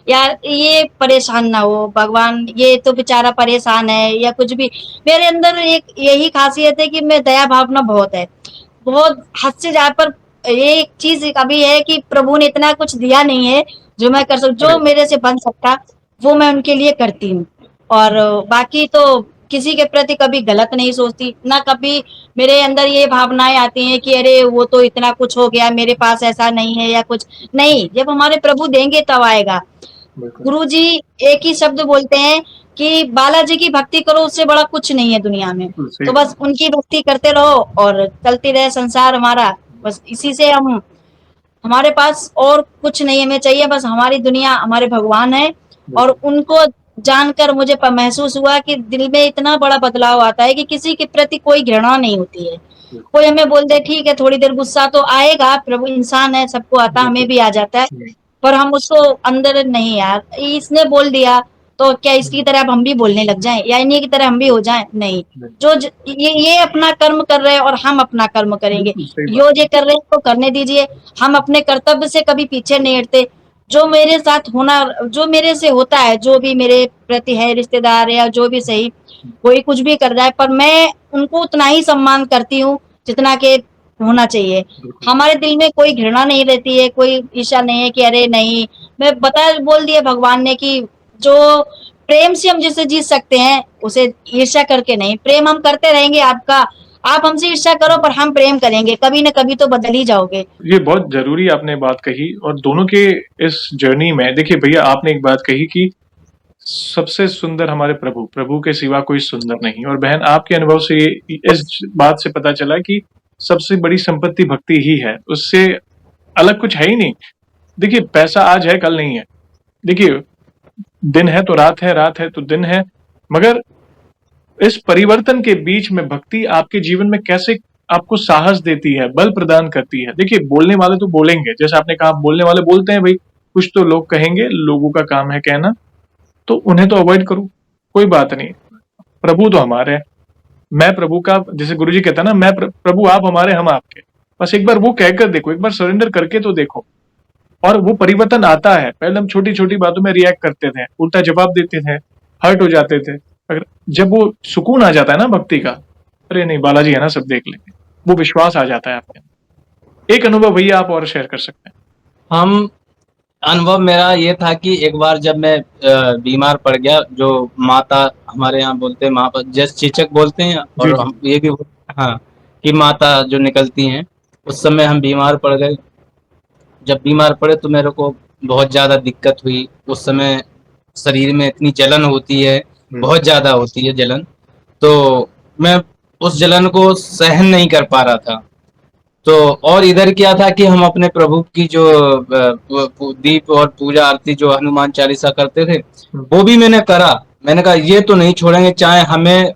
यार ये परेशान ना हो भगवान, ये तो बेचारा परेशान है या कुछ भी। मेरे अंदर एक यही खासियत है कि मैं दया भावना बहुत है, बहुत हद से ज्यादा। पर ये एक चीज अभी है कि प्रभु ने इतना कुछ दिया नहीं है जो मैं कर सकूं। जो मेरे से बन सकता वो मैं उनके लिए करती हूँ। और बाकी तो किसी के प्रति कभी गलत नहीं सोचती, ना कभी मेरे अंदर ये भावनाएं आती हैं कि अरे वो तो इतना कुछ हो गया, मेरे पास ऐसा नहीं है या कुछ नहीं। जब हमारे प्रभु देंगे तब आएगा। गुरु जी एक ही शब्द बोलते हैं कि बालाजी की भक्ति करो, उससे बड़ा कुछ नहीं है दुनिया में। तो बस उनकी भक्ति करते रहो और चलती रहे संसार हमारा। बस इसी से हमारे पास और कुछ नहीं हमें चाहिए। बस हमारी दुनिया हमारे भगवान है। और उनको जानकर मुझे महसूस हुआ कि दिल में इतना बड़ा बदलाव आता है कि किसी के प्रति कोई घृणा नहीं होती है। कोई हमें बोल दे ठीक है, थोड़ी देर गुस्सा तो आएगा, प्रभु इंसान है, सबको आता, हमें भी आ जाता है, पर हम उसको अंदर नहीं, यार इसने बोल दिया तो क्या इसकी तरह अब हम भी बोलने लग जाएं या इन्हीं की तरह हम भी हो जाएं? नहीं। ये अपना कर्म कर रहे हैं और हम अपना कर्म करेंगे। ये कर रहे हैं तो करने दीजिए। हम अपने कर्तव्य से कभी पीछे नहीं हटते। जो मेरे साथ होना, जो मेरे से होता है, जो भी मेरे प्रति है रिश्तेदार या जो भी सही, कोई कुछ भी कर रहा है, पर मैं उनको उतना ही सम्मान करती हूँ जितना के होना चाहिए। हमारे दिल में कोई घृणा नहीं रहती है, कोई ईर्ष्या नहीं है कि अरे नहीं। मैं बोल दिया भगवान ने कि जो प्रेम से हम जिसे जीत सकते हैं उसे ईर्ष्या करके नहीं। प्रेम हम करते रहेंगे आपका, आप हमसे ईर्ष्या करो पर हम प्रेम करेंगे, कभी न कभी तो बदल ही जाओगे। ये बहुत जरूरी आपने बात कही। और दोनों के इस जर्नी में देखिए भैया, आपने एक बात कही कि सबसे सुंदर हमारे प्रभु के सिवा कोई सुंदर नहीं। और बहन, आपके अनुभव से इस बात से पता चला कि सबसे बड़ी संपत्ति भक्ति ही है, उससे अलग कुछ है ही नहीं। देखिए पैसा आज है कल नहीं है, देखिए दिन है तो रात है, रात है तो दिन है, मगर इस परिवर्तन के बीच में भक्ति आपके जीवन में कैसे आपको साहस देती है, बल प्रदान करती है। देखिए बोलने वाले तो बोलेंगे, जैसे आपने कहा बोलने वाले बोलते हैं, भाई कुछ तो लोग कहेंगे, लोगों का काम है कहना, तो उन्हें तो अवॉइड करो, कोई बात नहीं। प्रभु तो हमारे हैं, मैं प्रभु का, जैसे गुरुजी कहता है ना, मैं प्रभु आप हमारे हम आपके। बस एक बार वो कहकर देखो, एक बार सरेंडर करके तो देखो, और वो परिवर्तन आता है। पहले हम छोटी छोटी बातों में रिएक्ट करते थे, उल्टा जवाब देते थे, हर्ट हो जाते थे। अगर जब वो सुकून आ जाता है ना भक्ति का, अरे नहीं बालाजी है ना, सब देख लेंगे, वो विश्वास आ जाता है आपके। एक अनुभव भैया आप और शेयर कर सकते हैं? अनुभव मेरा ये था कि एक बार जब मैं बीमार पड़ गया, जो माता हमारे यहाँ बोलते हैं, माँ जैसे चेचक बोलते हैं, और हम ये भी हाँ कि माता जो निकलती हैं, उस समय हम बीमार पड़ गए। जब बीमार पड़े तो मेरे को बहुत ज़्यादा दिक्कत हुई। उस समय शरीर में इतनी जलन होती है, बहुत ज़्यादा होती है जलन, तो मैं उस जलन को सहन नहीं कर पा रहा था। तो और इधर क्या था कि हम अपने प्रभु की जो दीप और पूजा आरती जो हनुमान चालीसा करते थे, वो भी मैंने करा। मैंने कहा ये तो नहीं छोड़ेंगे, चाहे हमें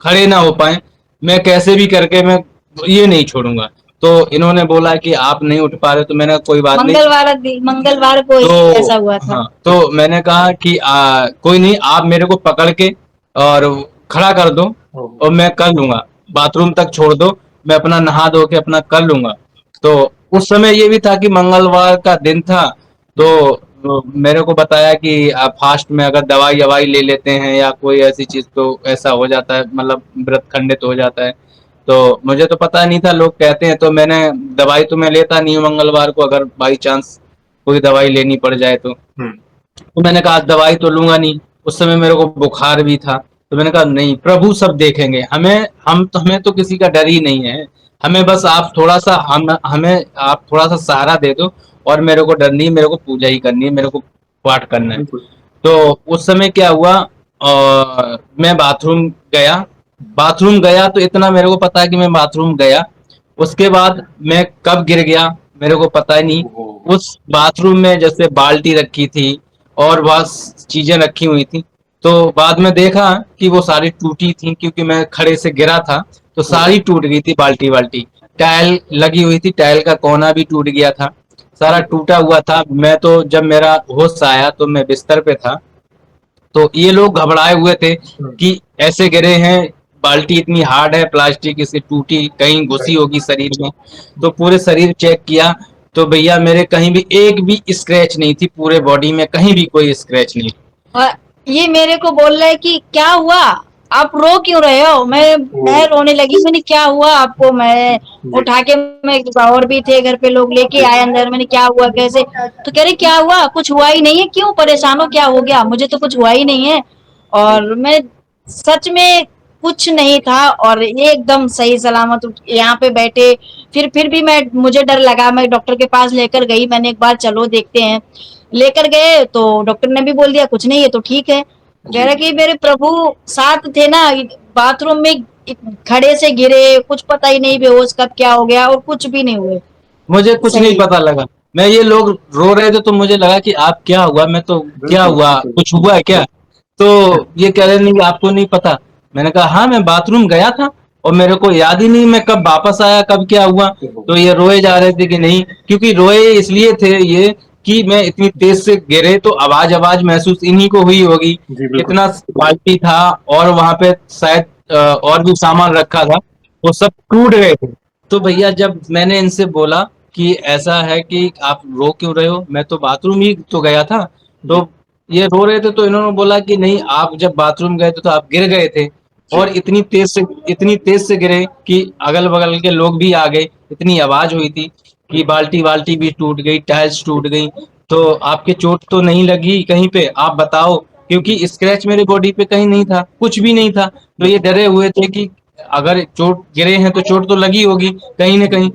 खड़े ना हो पाए, मैं कैसे भी करके मैं ये नहीं छोड़ूंगा। तो इन्होंने बोला कि आप नहीं उठ पा रहे, तो मैंने कोई बात नहीं, मंगलवार को तो ऐसा हुआ था। हाँ, तो मैंने कहा कि कोई नहीं, आप मेरे को पकड़ के और खड़ा कर दो और मैं कर लूंगा, बाथरूम तक छोड़ दो, मैं अपना नहा धो के अपना कर लूंगा। तो उस समय ये भी था कि मंगलवार का दिन था, तो मेरे को बताया कि आप फास्ट में अगर दवाई ले लेते हैं या कोई ऐसी चीज तो ऐसा हो जाता है, मतलब व्रत खंडित हो जाता है। तो मुझे तो पता नहीं था, लोग कहते हैं, तो मैंने दवाई तो मैं लेता नहीं हूँ मंगलवार को, अगर बाई चांस कोई दवाई लेनी पड़ जाए हम्म, तो मैंने कहा आज दवाई तो लूंगा नहीं। उस समय मेरे को बुखार भी था, तो मैंने कहा नहीं, प्रभु सब देखेंगे, हमें तो किसी का डर ही नहीं है। हमें बस आप थोड़ा सा हमें आप थोड़ा सा सहारा दे दो, और मेरे को डर नहीं, मेरे को पूजा ही करनी है, मेरे को पाठ करना है। बिल्कुल। तो उस समय क्या हुआ, मैं बाथरूम गया तो इतना मेरे को पता है कि मैं बाथरूम गया। उसके बाद मैं कब गिर गया मेरे को पता ही नहीं। ओहो। उस बाथरूम में जैसे बाल्टी रखी थी और बहुत चीजें रखी हुई थी, तो बाद में देखा कि वो सारी टूटी थी, क्योंकि मैं खड़े से गिरा था, तो सारी टूट गई थी बाल्टी वाल्टी। टाइल लगी हुई थी, टाइल का कोना भी टूट गया था, सारा टूटा हुआ था। मैं तो जब मेरा होश आया तो मैं बिस्तर पे था, तो ये लोग घबराए हुए थे हम्म, कि ऐसे गिरे हैं, बाल्टी इतनी हार्ड है प्लास्टिक, इसे टूटी कहीं घुसी राइट। होगी शरीर में। तो पूरे शरीर चेक किया, तो भैया मेरे कहीं भी एक भी स्क्रैच नहीं थी, पूरे बॉडी में कहीं भी कोई स्क्रैच नहीं। और ये मेरे को बोल रहा है कि क्या हुआ, आप रो क्यों रहे हो। मैं रोने लगी, मैंने क्या हुआ आपको। मैं जी। उठा के, मैं और भी थे घर पे लोग, लेके आए अंदर। मैंने क्या हुआ कैसे, तो कह रहे क्या हुआ, कुछ हुआ ही नहीं है, क्यों परेशान हो, क्या हो गया। मुझे तो कुछ हुआ ही नहीं है। और मैं सच में कुछ नहीं था, और एकदम सही सलामत यहाँ पे बैठे। फिर भी मुझे डर लगा, मैं डॉक्टर के पास लेकर गई, मैंने एक बार चलो देखते हैं। लेकर गए तो डॉक्टर ने भी बोल दिया कुछ नहीं है, तो ठीक है। कह जी। रहा कि मेरे प्रभु साथ थे ना, बाथरूम में खड़े से गिरे, कुछ पता ही नहीं बेहोश कब क्या हो गया, और कुछ भी नहीं हुए। मुझे कुछ नहीं सही। पता लगा। मैं ये लोग रो रहे थे तो मुझे लगा कि आप क्या हुआ, मैं तो क्या बिल्कुल, हुआ, बिल्कुल। कुछ हुआ है क्या। तो ये कह रहे नहीं आपको नहीं पता। मैंने कहा हाँ मैं बाथरूम गया था और मेरे को याद ही नहीं मैं कब वापस आया, कब क्या हुआ। ओहो। तो ये रोए जा रहे थे कि नहीं, क्योंकि रोए इसलिए थे ये कि मैं इतनी तेज से गिरे, तो आवाज आवाज महसूस इन्हीं को हुई होगी। जी, बिल्कुल। इतना बाल्टी था और वहां पे शायद और भी सामान रखा था, वो सब टूट गए थे। तो भैया जब मैंने इनसे बोला कि ऐसा है कि आप रो क्यों रहे हो, मैं तो बाथरूम ही तो गया था, जी, तो ये रो रहे थे। तो इन्होंने बोला कि नहीं आप जब बाथरूम गए थे तो आप गिर गए थे, जी। और इतनी तेज से गिरे कि अगल बगल के लोग भी आ गए, इतनी आवाज हुई थी कि बाल्टी वाल्टी भी टूट गई, टाइल्स टूट गई। तो आपके चोट तो नहीं लगी कहीं पे, आप बताओ, क्योंकि स्क्रैच मेरे बॉडी पे कहीं नहीं था, कुछ भी नहीं था। तो ये डरे हुए थे कि अगर चोट गिरे हैं तो चोट तो लगी होगी कहीं ना कहीं।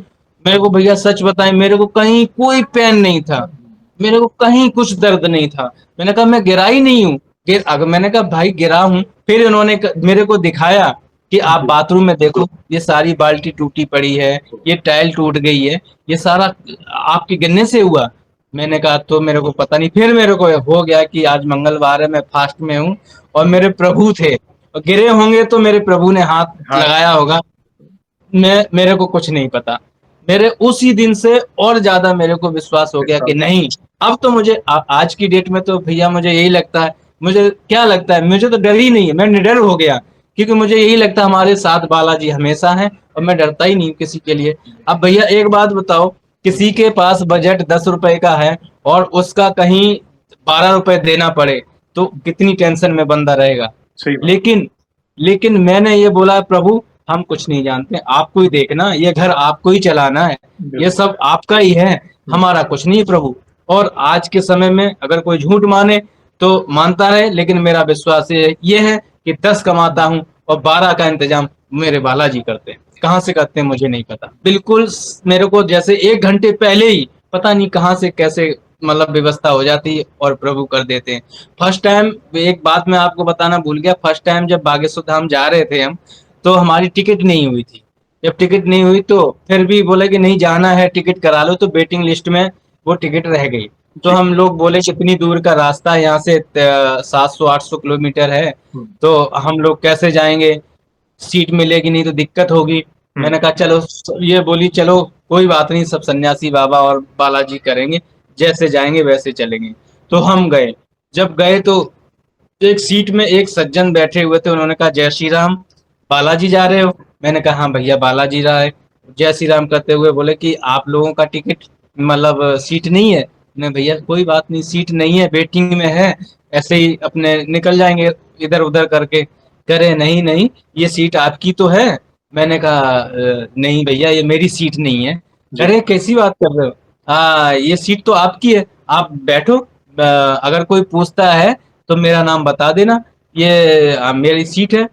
मेरे को भैया सच बताएं, मेरे को कहीं कोई पेन नहीं था, मेरे को कहीं कुछ दर्द नहीं था। मैंने कहा मैं गिरा ही नहीं हूँ। फिर अगर मैंने कहा भाई गिरा हूँ, फिर इन्होंने मेरे को दिखाया कि आप जी। बाथरूम में देखो, ये सारी बाल्टी टूटी पड़ी है, ये टाइल टूट गई है, ये सारा आपके गिरने से हुआ। मैंने कहा तो मेरे को पता नहीं। फिर मेरे को हो गया कि आज मंगलवार है, मैं फास्ट में हूँ और मेरे प्रभु थे, और गिरे होंगे तो मेरे प्रभु ने हाथ हाँ, लगाया होगा। मेरे को कुछ नहीं पता। मेरे उसी दिन से और ज्यादा मेरे को विश्वास हो गया कि विश्वास। नहीं, अब तो मुझे आज की डेट में तो भैया मुझे यही लगता है, मुझे क्या लगता है, मुझे तो डर ही नहीं है, मैं निडर हो गया। क्योंकि मुझे यही लगता है हमारे साथ बालाजी हमेशा है, और मैं डरता ही नहीं किसी के लिए। अब भैया एक बात बताओ, किसी के पास बजट 10 रुपए का है और उसका कहीं 12 रुपए देना पड़े, तो कितनी टेंशन में बंदा रहेगा। सही बात। लेकिन लेकिन मैंने ये बोला प्रभु हम कुछ नहीं जानते, आपको ही देखना, ये घर आपको ही चलाना है, ये बिल्कुल। सब आपका ही है, हमारा कुछ नहीं प्रभु। और आज के समय में अगर कोई झूठ माने तो मानता रहे, लेकिन मेरा विश्वास ये है कि 10 कमाता हूँ और 12 का इंतजाम मेरे बालाजी करते हैं। कहाँ से करते हैं मुझे नहीं पता, बिल्कुल मेरे को जैसे 1 घंटे पहले ही पता नहीं कहाँ से कैसे मतलब व्यवस्था हो जाती है और प्रभु कर देते हैं। फर्स्ट टाइम एक बात मैं आपको बताना भूल गया, फर्स्ट टाइम जब बागेश्वर धाम जा रहे थे हम, तो हमारी टिकट नहीं हुई थी। जब टिकट नहीं हुई तो फिर भी बोले कि नहीं जाना है टिकट करा लो, तो वेटिंग लिस्ट में वो टिकट रह गई। तो जी। हम लोग बोले कितनी दूर का रास्ता है, यहाँ से 700-800 किलोमीटर है, हुँ, तो हम लोग कैसे जाएंगे, सीट मिलेगी नहीं तो दिक्कत होगी। हुँ, मैंने कहा चलो, ये बोली चलो कोई बात नहीं, सब सन्यासी बाबा और बालाजी करेंगे, जैसे जाएंगे वैसे चलेंगे। तो हम गए। जब गए तो एक सीट में एक सज्जन बैठे हुए थे, उन्होंने कहा जय श्री राम, बालाजी जा रहे हो। मैंने कहा हाँ भैया बालाजी रहा है। जय श्री राम करते हुए बोले कि आप लोगों का टिकट मतलब सीट नहीं है। मैंने भैया कोई बात नहीं, सीट नहीं है, वेटिंग में है, ऐसे ही अपने निकल जाएंगे इधर उधर करके। करे नहीं नहीं, ये सीट आपकी तो है, मैंने कहा नहीं भैया ये मेरी सीट नहीं है। जी। अरे कैसी बात कर रहे हो? ये सीट तो आपकी है, आप बैठो। अगर कोई पूछता है तो मेरा नाम बता देना, ये मेरी सीट है।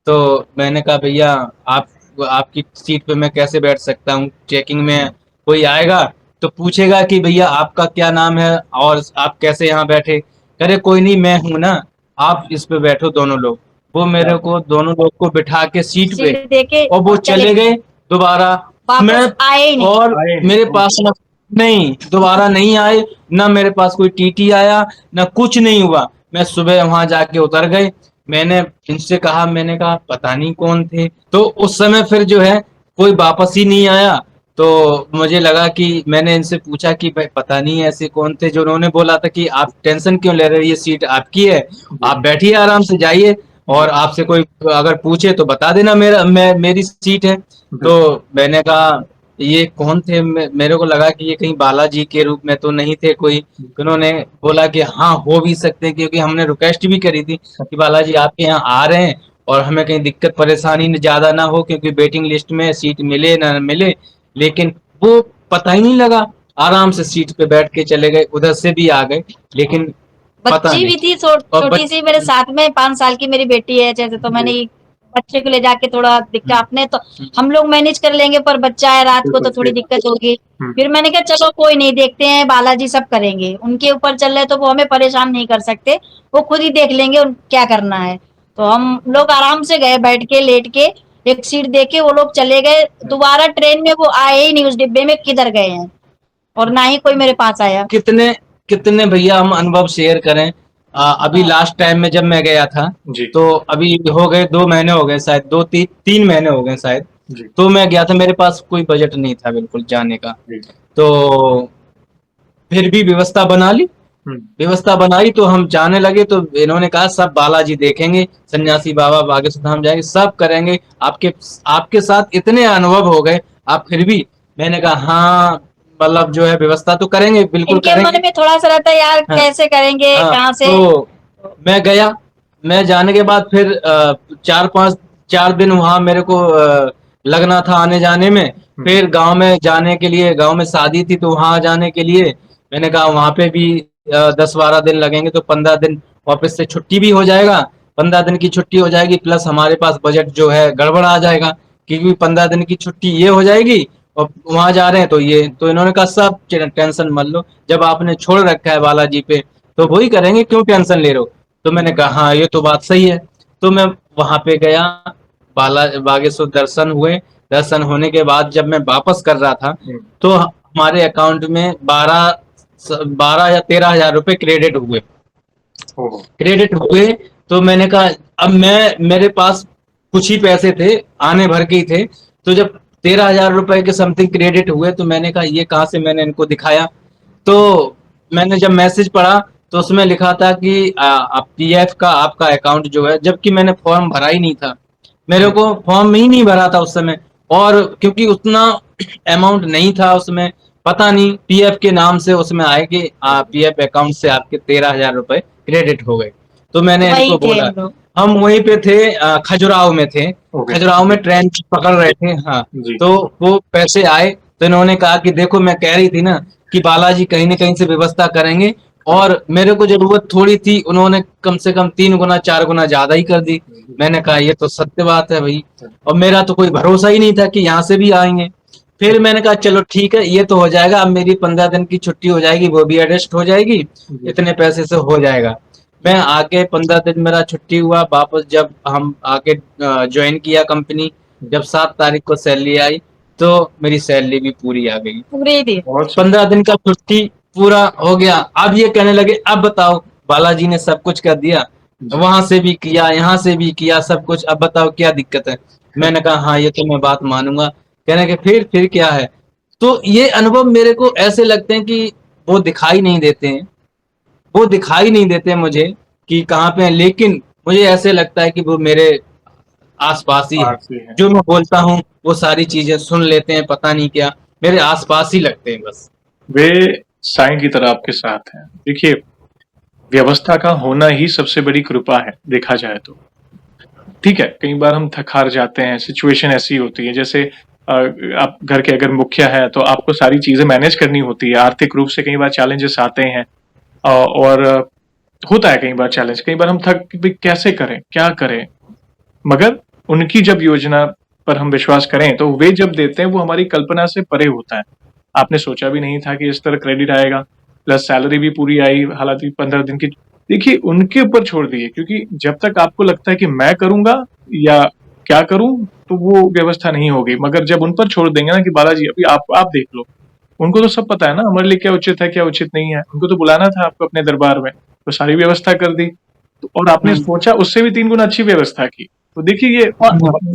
तो मैंने कहा भैया आप आपकी सीट पे मैं कैसे बैठ सकता हूँ? चेकिंग में कोई आएगा तो पूछेगा कि भैया आपका क्या नाम है और आप कैसे यहाँ बैठे? कह रहे कोई नहीं मैं हूँ ना, आप इस पे बैठो दोनों लोग। वो क्या मेरे को दोनों लोग को बिठा के सीट पे सीट देके और वो चले चले गए दोबारा। मैं वापस आए ही नहीं। और आए नहीं? मेरे पास ना नहीं दोबारा नहीं आए, ना मेरे पास कोई टीटी आया, ना कुछ नहीं हुआ। मैं सुबह वहां जाके उतर गए। मैंने इनसे कहा, मैंने कहा पता नहीं कौन थे। तो उस समय फिर जो है कोई वापस ही नहीं आया। तो मुझे लगा कि मैंने इनसे पूछा कि भाई पता नहीं ऐसे कौन थे, जो उन्होंने बोला था कि आप टेंशन क्यों ले रहे हो, ये सीट आपकी है, जी। आप बैठिए आराम से जाइए, जी। और आपसे कोई अगर पूछे तो बता देना मेरी सीट है। तो बिल्कुल। मैंने कहा ये कौन थे? मेरे को लगा कि ये कहीं बालाजी के रूप में तो नहीं थे कोई। उन्होंने बोला कि हाँ हो भी सकते हैं, क्योंकि हमने रिक्वेस्ट भी करी थी कि बालाजी आपके यहाँ आ रहे हैं और हमें कहीं दिक्कत परेशानी ज्यादा ना हो, क्योंकि वेटिंग लिस्ट में सीट मिले ना मिले। लेकिन वो पता ही नहीं लगा, आराम से सीट पे बैठ के चले गए, उधर से भी आ गए, लेकिन पता बच्ची नहीं। भी थी और छोटी सी मेरे साथ में, 5 साल की मेरी बेटी है जैसे, तो मैंने जी। बच्चे को ले जाके थोड़ा दिक्कत, हुँ। आपने तो हम लोग मैनेज कर लेंगे पर बच्चा है रात को बिल्कुल तो सही थोड़ी बात। दिक्कत होगी। हुँ। फिर मैंने कहा चलो कोई नहीं, देखते हैं बालाजी सब करेंगे, उनके ऊपर चल रहे तो वो हमें परेशान नहीं कर सकते, वो खुद ही देख लेंगे क्या करना है। तो हम लोग आराम से गए, बैठ के लेट के एक सीट दे के वो लोग चले गए। दोबारा ट्रेन में वो आए ही नहीं, उस डिब्बे में किधर गए हैं, और ना ही कोई मेरे पास आया। कितने कितने भैया हम अनुभव शेयर करें। अभी लास्ट टाइम में जब मैं गया था, जी। तो अभी हो गए 2 महीने हो गए शायद, 2 3 महीने हो गए शायद। जी। तो मैं गया था, मेरे पास कोई बजट नहीं था बिल्कुल जाने का। जी। तो फिर भी व्यवस्था बना ली। हुँ। व्यवस्था बनाई तो हम जाने लगे, तो इन्होंने कहा सब बालाजी देखेंगे, सन्यासी बाबा बागेश्वर धाम जाएंगे, सब करेंगे, आपके आपके साथ इतने अनुभव हो गए, आप फिर भी। मैंने कहा हाँ, मतलब जो है व्यवस्था तो करेंगे, बिल्कुल इनके मन करेंगे। में थोड़ा-सा रहता है यार हाँ, कैसे करेंगे, हाँ, कहाँ से। तो मैं गया। मैं जाने के बाद फिर 4 दिन वहाँ मेरे को लगना था आने जाने में। हुँ। फिर गांव में जाने के लिए, गांव में शादी थी तो वहाँ जाने के लिए मैंने कहा वहाँ पे भी 10 12 दिन लगेंगे, तो 15 दिन ऑफिस से छुट्टी भी हो जाएगा। 15 दिन की छुट्टी हो जाएगी, प्लस हमारे पास बजट जो है गड़बड़ आ जाएगा, क्योंकि 15 दिन की छुट्टी ये हो जाएगी और वहां जा रहे हैं तो ये। तो इन्होंने कहा सब टेंशन मत लो, जब आपने छोड़ रखा है बालाजी पे तो वही करेंगे, क्यों टेंशन ले रहे हो? तो मैंने कहा हाँ ये तो बात सही है। तो मैं वहां पे गया, बागेश्वर दर्शन हुए। दर्शन होने के बाद जब मैं वापस कर रहा था, हुँ। तो हमारे अकाउंट में 12 12 या 13 हजार रुपए क्रेडिट हुए। ओह! क्रेडिट हुए तो मैंने कहा अब मेरे पास कुछ ही पैसे थे, आने भर के ही थे। तो जब 13 हजार रुपए के समथिंग क्रेडिट हुए तो मैंने कहा ये कहाँ से? मैंने इनको दिखाया तो मैंने जब मैसेज पढ़ा तो उसमें लिखा था कि पीएफ का आपका अकाउंट जो है, जबकि मैंने फॉर्म भरा ही नहीं था। मेरे हुँ। को फॉर्म ही नहीं भरा था उस समय, और क्योंकि उतना अमाउंट नहीं था उसमें, पता नहीं पीएफ के नाम से उसमें आए कि पीएफ अकाउंट से आपके 13 हजार रुपए क्रेडिट हो गए। तो मैंने वही इनको थे बोला, हम लोग। हम वहीं पे थे, खजुराहो में थे। ओके। खजुराहो में ट्रेन पकड़ रहे थे, हाँ। जी। तो वो पैसे आए तो इन्होंने कहा कि देखो मैं कह रही थी ना कि बालाजी कहीं ना कहीं से व्यवस्था करेंगे, हाँ। और मेरे को जरूरत थोड़ी थी, उन्होंने कम से कम 3 गुना 4 गुना ज्यादा ही कर दी। मैंने कहा ये तो सत्य बात है भाई, और मेरा तो कोई भरोसा ही नहीं था कि यहाँ से भी आएंगे। फिर मैंने कहा चलो ठीक है ये तो हो जाएगा, अब मेरी 15 दिन की छुट्टी हो जाएगी, वो भी एडजस्ट हो जाएगी, जी। इतने पैसे से हो जाएगा। मैं आके 15 दिन मेरा छुट्टी हुआ, वापस जब हम आके ज्वाइन किया कंपनी, जब 7 तारीख को सैलरी आई तो मेरी सैलरी भी पूरी आ गई। पूरी थी। बहुत सही। 15 दिन का छुट्टी पूरा हो गया। अब ये कहने लगे अब बताओ, बालाजी ने सब कुछ कर दिया, जी। वहां से भी किया, यहाँ से भी किया, सब कुछ, अब बताओ क्या दिक्कत है? मैंने कहा हाँ ये तो मैं बात मानूंगा। कहने के फिर क्या है? तो ये अनुभव मेरे को ऐसे लगते हैं कि वो दिखाई नहीं देते हैं, वो दिखाई नहीं देते मुझे कि कहाँ पे हैं, लेकिन मुझे ऐसे लगता है कि वो मेरे आस-पास ही है। पास ही है। जो मैं बोलता हूँ वो सारी चीजें सुन लेते हैं, पता नहीं क्या, मेरे आस-पास ही लगते हैं बस। वे साईं की तरह आपके साथ हैं। देखिए, व्यवस्था का होना ही सबसे बड़ी कृपा है, देखा जाए तो। ठीक है, कई बार हम थक हार जाते हैं, सिचुएशन ऐसी होती है, जैसे आप घर के अगर मुखिया है तो आपको सारी चीजें मैनेज करनी होती है, आर्थिक रूप से कई बार चैलेंजेस आते हैं, और होता है कई बार चैलेंज, कई बार हम थक भी कैसे करें, क्या करें, मगर उनकी जब योजना पर हम विश्वास करें तो वे जब देते हैं वो हमारी कल्पना से परे होता है। आपने सोचा भी नहीं था कि इस तरह क्रेडिट आएगा, प्लस सैलरी भी पूरी आई, हालांकि 15 दिन की। देखिए उनके ऊपर छोड़ दिए, क्योंकि जब तक आपको लगता है कि मैं करूंगा या क्या करूं तो वो व्यवस्था नहीं होगी, मगर जब उन पर छोड़ देंगे ना कि बालाजी अभी आप देख लो, उनको तो सब पता है ना हमारे लिए क्या उचित है क्या उचित नहीं है, उनको तो बुलाना था आपको अपने दरबार में, तो सारी व्यवस्था कर दी। तो और आपने सोचा उससे भी 3 गुना अच्छी व्यवस्था की, तो देखिए ये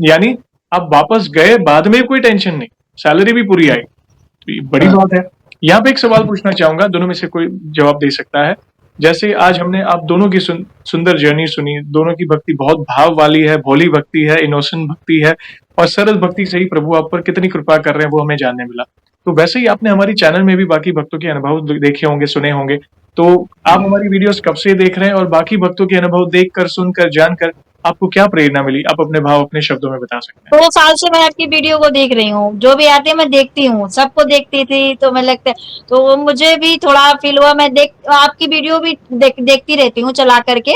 यानी आप वापस गए, बाद में कोई टेंशन नहीं, सैलरी भी पूरी आई, तो ये बड़ी बात है। यहाँ पे एक सवाल पूछना चाहूंगा, दोनों में से कोई जवाब दे सकता है। जैसे आज हमने आप दोनों की सुंदर जर्नी सुनी, दोनों की भक्ति बहुत भाव वाली है, भोली भक्ति है, इनोसेंट भक्ति है, और सरल भक्ति से ही प्रभु आप पर कितनी कृपा कर रहे हैं वो हमें जानने मिला। तो वैसे ही आपने हमारी चैनल में भी बाकी भक्तों के अनुभव देखे होंगे, सुने होंगे, तो आप हमारी वीडियोस कब से देख रहे हैं और बाकी भक्तों के अनुभव देखकर, सुनकर, जानकर आपको क्या प्रेरणा मिली, आप अपने भाव अपने शब्दों में बता सकते हैं। 2 साल से मैं आपकी वीडियो को देख रही हूँ, जो भी आते हैं मैं देखती हूँ, सबको देखती थी, तो मैं लगता है तो वो मुझे भी थोड़ा फील हुआ, मैं आपकी वीडियो भी देखती रहती हूँ चला करके,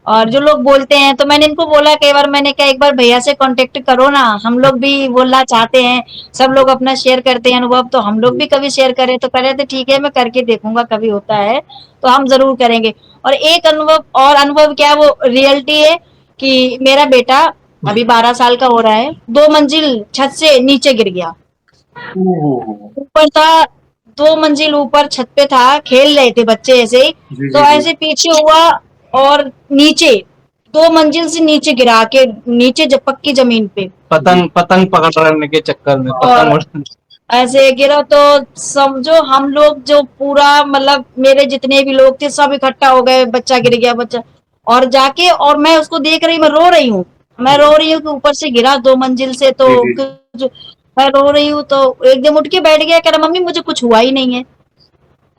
और जो लोग बोलते हैं तो मैंने इनको बोला कई बार, मैंने कहा एक बार भैया से कांटेक्ट करो ना, हम लोग भी बोलना चाहते हैं, सब लोग अपना शेयर करते हैं अनुभव, तो हम लोग भी कभी शेयर करें, तो करे तो ठीक है मैं करके देखूंगा, कभी होता है तो हम जरूर करेंगे। और एक अनुभव क्या, वो रियलिटी है कि मेरा बेटा अभी 12 साल का हो रहा है, 2 मंजिल छत से नीचे गिर गया, ओहो, ऊपर था, 2 मंजिल ऊपर छत पे था, खेल रहे थे बच्चे ऐसे ही, जी तो जी जी। ऐसे पीछे हुआ और नीचे 2 मंजिल से नीचे गिरा के, नीचे जब पक्की जमीन पे, पतंग पतंग पकड़ने के चक्कर में और पतंग ऐसे गिरा, तो समझो हम लोग जो पूरा मतलब मेरे जितने भी लोग थे सब इकट्ठा हो गए, बच्चा गिर गया बच्चा, और जाके और मैं उसको देख रही, मैं रो रही हूँ, मैं रो रही हूँ कि ऊपर से गिरा 2 मंजिल से, तो जी जी। कुछ मैं रो रही हूँ, तो एकदम उठ के बैठ गया, कह रहा मम्मी मुझे कुछ हुआ ही नहीं है,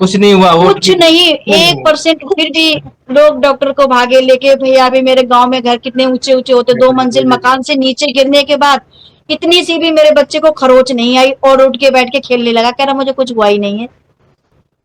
कुछ नहीं हुआ वो कुछ नहीं, 1% फिर भी लोग डॉक्टर को भागे लेके, भैया अभी मेरे गांव में घर कितने ऊंचे ऊंचे होते, 2 मंजिल मकान से नीचे गिरने के बाद इतनी सी भी मेरे बच्चे को खरोच नहीं आई, और उठ के बैठ के खेलने लगा, कह रहा मुझे कुछ हुआ ही नहीं है।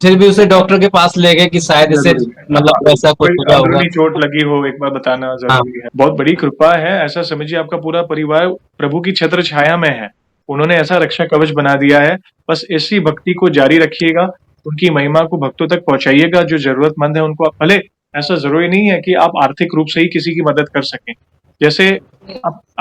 फिर भी उसे डॉक्टर के पास ले गए कि शायद इसे जरूरी है। मतलब ऐसा कुछ कोई हुआ होगा। अंदरूनी चोट लगी हो एक बार बताना हाँ जरूरी है। बहुत बड़ी कृपा है, ऐसा समझिए आपका पूरा परिवार प्रभु की छत्र छाया में है, उन्होंने ऐसा रक्षा कवच बना दिया है। बस इसी भक्ति को जारी रखिएगा, उनकी महिमा को भक्तों तक पहुंचाइएगा, जो जरूरतमंद है उनको। भले ऐसा जरूरी नहीं है कि आप आर्थिक रूप से ही किसी की मदद कर सकें, जैसे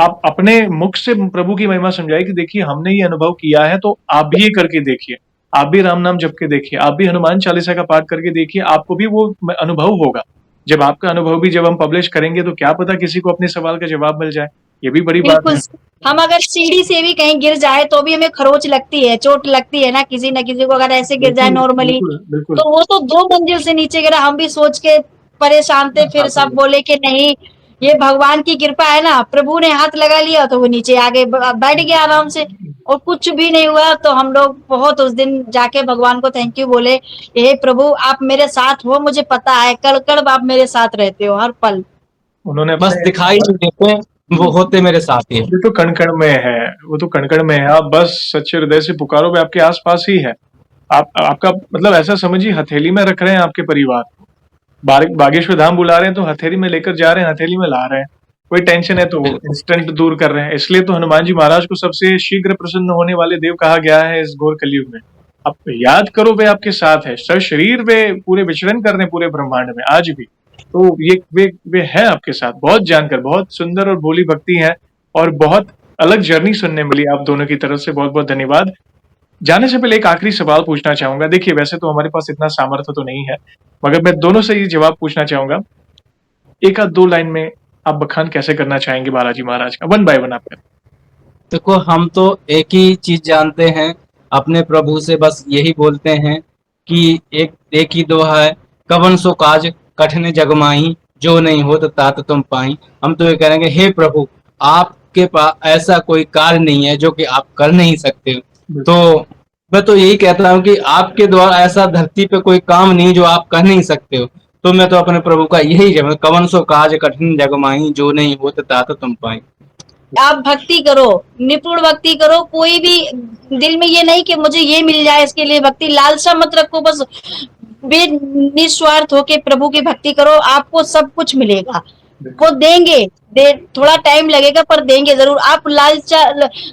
आप अपने मुख से प्रभु की महिमा समझाइए कि देखिए हमने ये अनुभव किया है, तो आप भी ये करके देखिए, आप भी राम नाम जप के देखिए, आप भी हनुमान चालीसा का पाठ करके देखिए, आपको भी वो अनुभव होगा। जब आपका अनुभव भी जब हम पब्लिश करेंगे तो क्या पता किसी को अपने सवाल का जवाब मिल जाए, ये भी बड़ी बात बिल्कुल, है। हम अगर सीढ़ी से भी कहीं गिर जाए तो भी हमें खरोच लगती है, चोट लगती है ना किसी को, अगर ऐसे गिर जाए बिल्कुल नॉर्मली, बिल्कुल बिल्कुल। तो वो तो 2 मंजिल से नीचे गिरा, हम भी सोच के परेशान थे, फिर सब बोले कि नहीं ये भगवान की कृपा है ना, प्रभु ने हाथ लगा लिया तो वो नीचे आगे बैठ गया आराम से, और कुछ भी नहीं हुआ। तो हम लोग बहुत उस दिन जाके भगवान को थैंक यू बोले, हे प्रभु आप मेरे साथ हो, मुझे पता है कल कल आप मेरे साथ रहते हो हर पल। उन्होंने बस अपने दिखाई नहीं देते, वो होते मेरे साथ ही है। ये तो कण कण में है, वो तो कण कण में है, आप बस सच्चे हृदय से पुकारो, वे आपके आसपास ही है। आप आपका मतलब ऐसा समझिए हथेली में रख रहे हैं आपके परिवार को, बागेश्वर धाम बुला रहे हैं तो हथेली में लेकर जा रहे हैं, हथेली में ला रहे हैं। कोई टेंशन है तो वो बिल्कुल इंस्टेंट दूर कर रहे हैं। इसलिए तो हनुमान जी महाराज को सबसे शीघ्र प्रसन्न होने वाले देव कहा गया है इस घोर कलयुग में। आप याद करो वे आपके साथ है, सर शरीर वे पूरे विचरण कर रहे हैं पूरे ब्रह्मांड में आज भी। तो ये वे हैं आपके साथ। बहुत जानकर बहुत सुंदर और भोली भक्ति है, और बहुत अलग जर्नी सुनने मिली आप दोनों की तरफ से, बहुत बहुत धन्यवाद। जाने से पहले एक आखिरी सवाल पूछना चाहूंगा। देखिए वैसे तो हमारे पास इतना सामर्थ्य तो नहीं है, मगर मैं दोनों से ये जवाब पूछना चाहूंगा। एक आध 2 लाइन में आप बखान कैसे करना चाहेंगे बालाजी महाराज का, 1 बाय 1 आप करें। देखो, हम तो एक ही चीज जानते हैं, अपने प्रभु से बस यही बोलते हैं कि एक ही दोहा है, कवन सो काज कठिन जग माही, जो नहीं हो तो तात तुम पाई। हम तो ये करेंगे, हे प्रभु आपके पास ऐसा कोई कार्य नहीं है जो कि आप कर नहीं सकते, तो मैं तो यही कहता हूँ कि आपके द्वारा ऐसा धरती पे कोई काम नहीं जो आप कर नहीं सकते हो। तो मैं तो अपने प्रभु का यही जब कवन सो काज कठिन जग माही, जो नहीं होत तात तुम पाई। आप भक्ति करो, निपुण भक्ति करो, कोई भी दिल में ये नहीं कि मुझे ये मिल जाए इसके लिए भक्ति लालसा मत रखो, बस निस्वार्थ होके प्रभु की भक्ति करो, आपको सब कुछ मिलेगा। वो देंगे, थोड़ा टाइम लगेगा पर देंगे जरूर। आप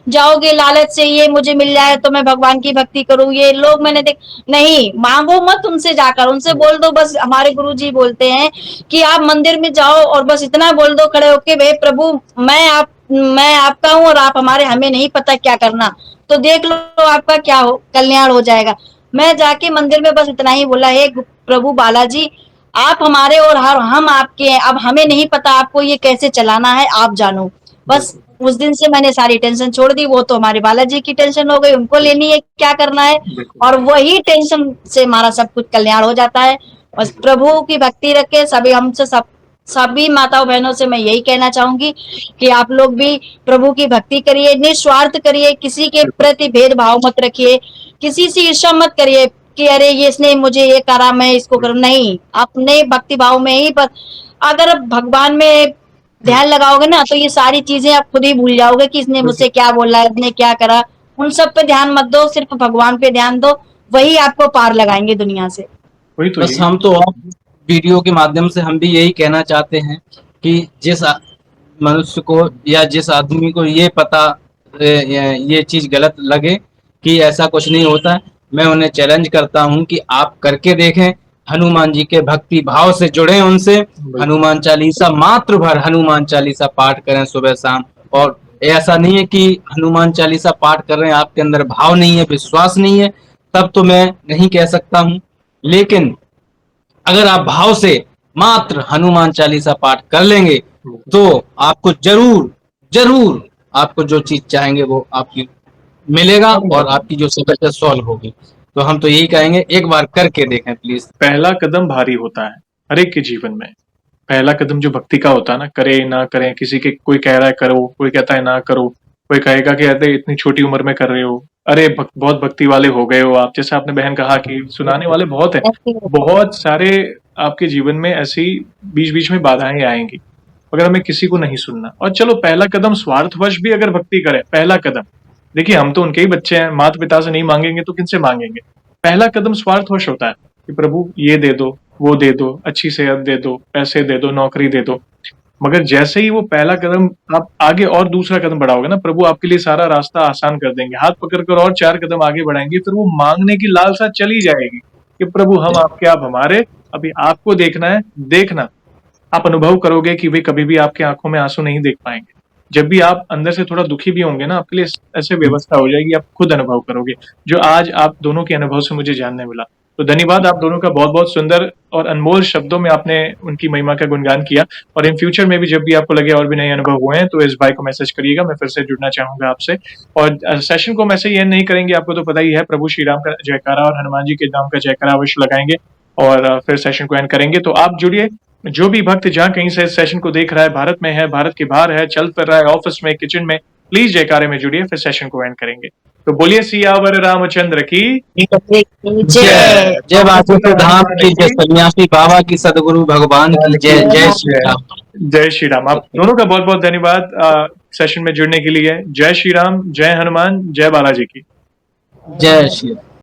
जाओगे लालच से, ये मुझे मिल जाए तो मैं भगवान की भक्ति करूं, ये लोग मैंने देख, नहीं मांगो मत उनसे, जाकर उनसे बोल दो। बस हमारे गुरुजी बोलते हैं कि आप मंदिर में जाओ और बस इतना बोल दो खड़े होके, भाई प्रभु मैं आपका हूँ और आप हमारे, हमें नहीं पता क्या करना, तो देख लो आपका क्या कल्याण हो जाएगा। मैं जाके मंदिर में बस इतना ही बोला, हे प्रभु बालाजी आप हमारे और हम आपके हैं, अब हमें नहीं पता आपको ये कैसे चलाना है, आप जानो। बस उस दिन से मैंने सारी टेंशन छोड़ दी, वो तो हमारे बालाजी की टेंशन हो गई, उनको लेनी है क्या करना है, और वही टेंशन से हमारा सब कुछ कल्याण हो जाता है। बस प्रभु की भक्ति रखे, सभी हमसे सभी माताओं बहनों से मैं यही कहना चाहूंगी कि आप लोग भी प्रभु की भक्ति करिए, निस्वार्थ करिए, किसी के प्रति भेदभाव मत रखिए, किसी से ईर्ष्या मत करिए कि अरे ये इसने मुझे ये करा मैं इसको करूं, नहीं, अपने भक्ति भाव में ही, पर अगर भगवान में ध्यान लगाओगे ना तो ये सारी चीजें आप खुद ही भूल जाओगे कि इसने मुझसे क्या बोला, इसने क्या करा, उन सब पे ध्यान मत दो, सिर्फ भगवान पे ध्यान दो, वही आपको पार लगाएंगे दुनिया से। वही तो बस हम तो वीडियो के माध्यम से हम भी यही कहना चाहते हैं कि जिस मनुष्य को या जिस आदमी को ये पता ये चीज गलत लगे कि ऐसा कुछ नहीं होता है, मैं उन्हें चैलेंज करता हूं कि आप करके देखें, हनुमान जी के भक्ति भाव से जुड़े उनसे, हनुमान चालीसा मात्र भर हनुमान चालीसा पाठ करें सुबह शाम। और ऐसा नहीं है कि हनुमान चालीसा पाठ कर रहे हैं आपके अंदर भाव नहीं है, विश्वास नहीं है, तब तो मैं नहीं कह सकता हूं, लेकिन अगर आप भाव से मात्र हनुमान चालीसा पाठ कर लेंगे तो आपको जरूर जरूर आपको जो चीज चाहेंगे वो आपकी मिलेगा और आपकी जो समस्या सॉल्व होगी। तो हम तो यही कहेंगे एक बार करके देखें प्लीज। पहला कदम भारी होता है हर एक के जीवन में। पहला कदम जो भक्ति का होता है ना, करे ना करें, किसी के कोई कह रहा है करो, कोई कहता है ना करो, कोई कहेगा कि अरे इतनी छोटी उम्र में कर रहे हो, अरे बहुत भक्ति वाले हो गए हो आप, जैसे आपने बहन कहा कि सुनाने वाले बहुत है, बहुत सारे आपके जीवन में ऐसी बीच बीच में बाधाएं आएंगी अगर हमें किसी को नहीं सुनना। और चलो पहला कदम स्वार्थवश भी अगर भक्ति करें, पहला कदम, देखिए हम तो उनके ही बच्चे हैं, माता पिता से नहीं मांगेंगे तो किनसे मांगेंगे। पहला कदम स्वार्थवश होता है कि प्रभु ये दे दो, वो दे दो, अच्छी सेहत दे दो, पैसे दे दो, नौकरी दे दो। मगर जैसे ही वो पहला कदम आप आगे और दूसरा कदम बढ़ाओगे ना, प्रभु आपके लिए सारा रास्ता आसान कर देंगे, हाथ पकड़कर और 4 कदम आगे बढ़ाएंगे, फिर वो मांगने की लालसा चली जाएगी कि प्रभु हम आपके, आप हमारे, अभी आपको देखना है, देखना। आप अनुभव करोगे कि भाई कभी भी आपके आंखों में आंसू नहीं देख पाएंगे। जब भी आप अंदर से थोड़ा दुखी भी होंगे ना, आपके लिए ऐसे व्यवस्था हो जाएगी, आप खुद अनुभव करोगे, जो आज आप दोनों के अनुभव से मुझे जानने मिला। तो धन्यवाद आप दोनों का, बहुत बहुत सुंदर और अनमोल शब्दों में आपने उनकी महिमा का गुणगान किया। और इन फ्यूचर में भी जब भी आपको लगे और भी नए अनुभव हुए हैं तो इस भाई को मैसेज करिएगा, मैं फिर से जुड़ना चाहूंगा आपसे। और सेशन को मैसे ये नहीं करेंगे, आपको तो पता ही है, प्रभु श्री राम का जयकारा और हनुमान जी के नाम का जयकारा अवश्य लगाएंगे और फिर सेशन को एंड करेंगे। तो आप जुड़िए, जो भी भक्त जहाँ कहीं से इस सेशन को देख रहा है, भारत में है, भारत के बाहर है, चल फिर रहा है, ऑफिस में, किचन में, प्लीज जयकारे में जुड़िए, फिर सेशन को एंड करेंगे। तो बोलिए सियावर रामचंद्र की जय। जय बासुदेव धाम की जय, सन्यासी बाबा की, सदगुरु भगवान की जय। जय श्री राम। जय श्री राम। आप दोनों का बहुत बहुत धन्यवाद सेशन में जुड़ने के लिए। जय श्री राम, जय हनुमान, जय बालाजी की जय श्री राम।